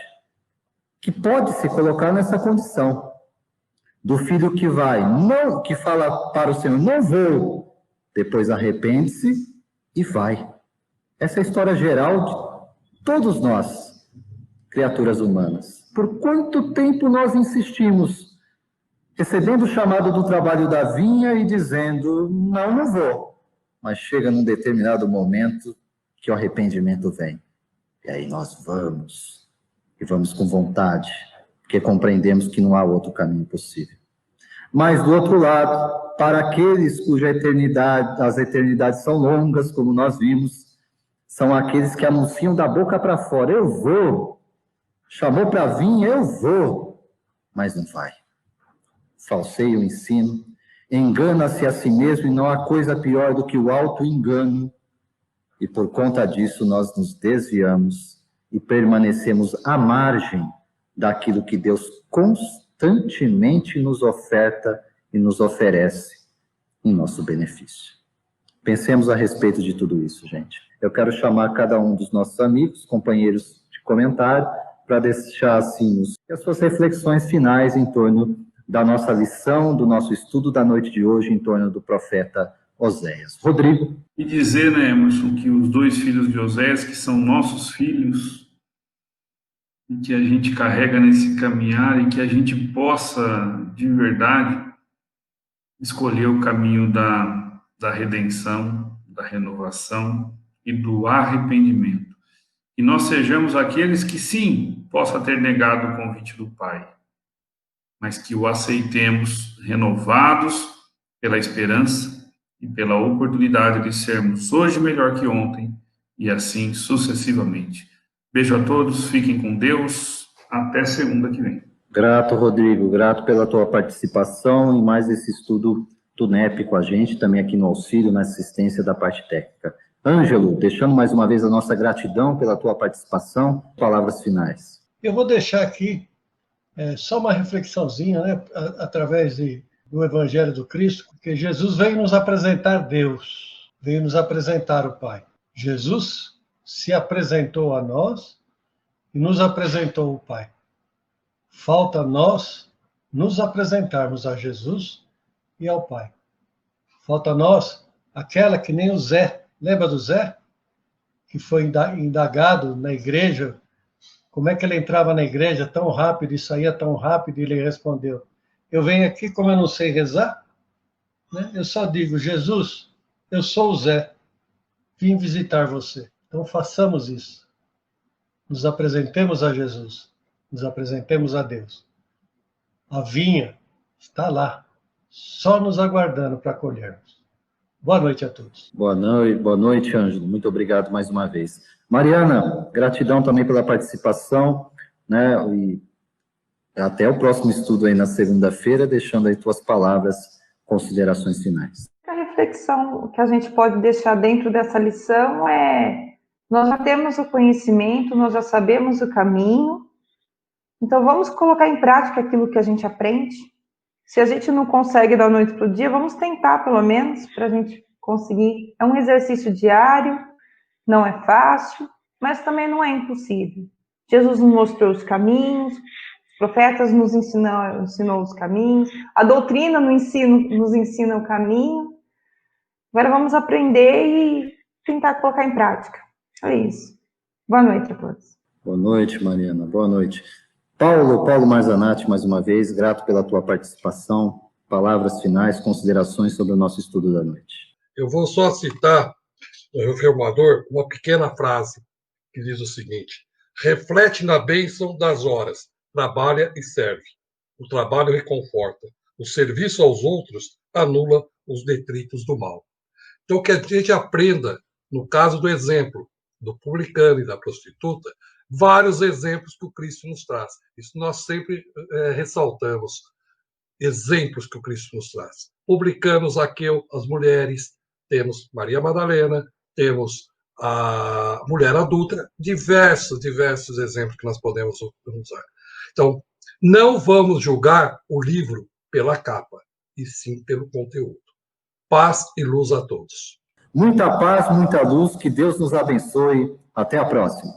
que pode se colocar nessa condição, do filho que vai, não, que fala para o Senhor, não vou, depois arrepende-se e vai. Essa é a história geral de todos nós, criaturas humanas. Por quanto tempo nós insistimos, recebendo o chamado do trabalho da vinha e dizendo, não vou. Mas chega num determinado momento que o arrependimento vem. E aí nós vamos, e vamos com vontade, porque compreendemos que não há outro caminho possível. Mas, do outro lado, para aqueles cuja as eternidades são longas, como nós vimos, são aqueles que anunciam da boca para fora, eu vou. Chamou para vir, eu vou, mas não vai. Falseia o ensino, engana-se a si mesmo e não há coisa pior do que o auto-engano. E por conta disso nós nos desviamos e permanecemos à margem daquilo que Deus constantemente nos oferta e nos oferece em nosso benefício. Pensemos a respeito de tudo isso, gente. Eu quero chamar cada um dos nossos amigos, companheiros de comentário, para deixar assim as suas reflexões finais em torno da nossa lição, do nosso estudo da noite de hoje em torno do profeta Oséias. Rodrigo. E dizer, né, Emerson, que os 2 filhos de Oséias, que são nossos filhos, e que a gente carrega nesse caminhar e que a gente possa, de verdade, escolher o caminho da redenção, da renovação e do arrependimento. E nós sejamos aqueles que, sim, possa ter negado o convite do Pai, mas que o aceitemos renovados pela esperança e pela oportunidade de sermos hoje melhor que ontem e assim sucessivamente. Beijo a todos, fiquem com Deus, até segunda que vem. Grato, Rodrigo, grato pela tua participação em mais esse estudo do NEP com a gente, também aqui no auxílio, na assistência da parte técnica. Ângelo, deixando mais uma vez a nossa gratidão pela tua participação, palavras finais. Eu vou deixar aqui só uma reflexãozinha, né, através do Evangelho do Cristo, porque Jesus veio nos apresentar Deus, veio nos apresentar o Pai. Jesus se apresentou a nós e nos apresentou o Pai. Falta nós nos apresentarmos a Jesus e ao Pai. Falta nós, aquela que nem o Zé, lembra do Zé? Que foi indagado na igreja Como é que ele entrava na igreja tão rápido e saía tão rápido? E ele respondeu: eu venho aqui como eu não sei rezar, né? Eu só digo: Jesus, eu sou o Zé, vim visitar você. Então façamos isso. Nos apresentemos a Jesus, nos apresentemos a Deus. A vinha está lá, só nos aguardando para colhermos. Boa noite a todos. Boa noite, Ângelo. Muito obrigado mais uma vez. Mariana, gratidão também pela participação, né? E até o próximo estudo aí na segunda-feira, deixando aí tuas palavras, considerações finais. A reflexão que a gente pode deixar dentro dessa lição é: nós já temos o conhecimento, nós já sabemos o caminho, então vamos colocar em prática aquilo que a gente aprende. Se a gente não consegue da noite para o dia, vamos tentar pelo menos para a gente conseguir. É um exercício diário, não é fácil, mas também não é impossível. Jesus nos mostrou os caminhos, os profetas nos ensinou os caminhos, a doutrina nos ensina o caminho. Agora vamos aprender e tentar colocar em prática. É isso. Boa noite a todos. Boa noite, Mariana. Boa noite. Paulo Marzanati, mais uma vez, grato pela tua participação. Palavras finais, considerações sobre o nosso estudo da noite. Eu vou só citar no Reformador uma pequena frase que diz o seguinte: reflete na bênção das horas, trabalha e serve. O trabalho reconforta, o serviço aos outros anula os detritos do mal. Então, que a gente aprenda, no caso do exemplo do publicano e da prostituta, vários exemplos que o Cristo nos traz. Isso nós sempre ressaltamos, exemplos que o Cristo nos traz. Publicano, Zaqueu, as mulheres, temos Maria Madalena, temos a mulher adulta, diversos exemplos que nós podemos usar. Então, não vamos julgar o livro pela capa, e sim pelo conteúdo. Paz e luz a todos. Muita paz, muita luz, que Deus nos abençoe. Até a próxima.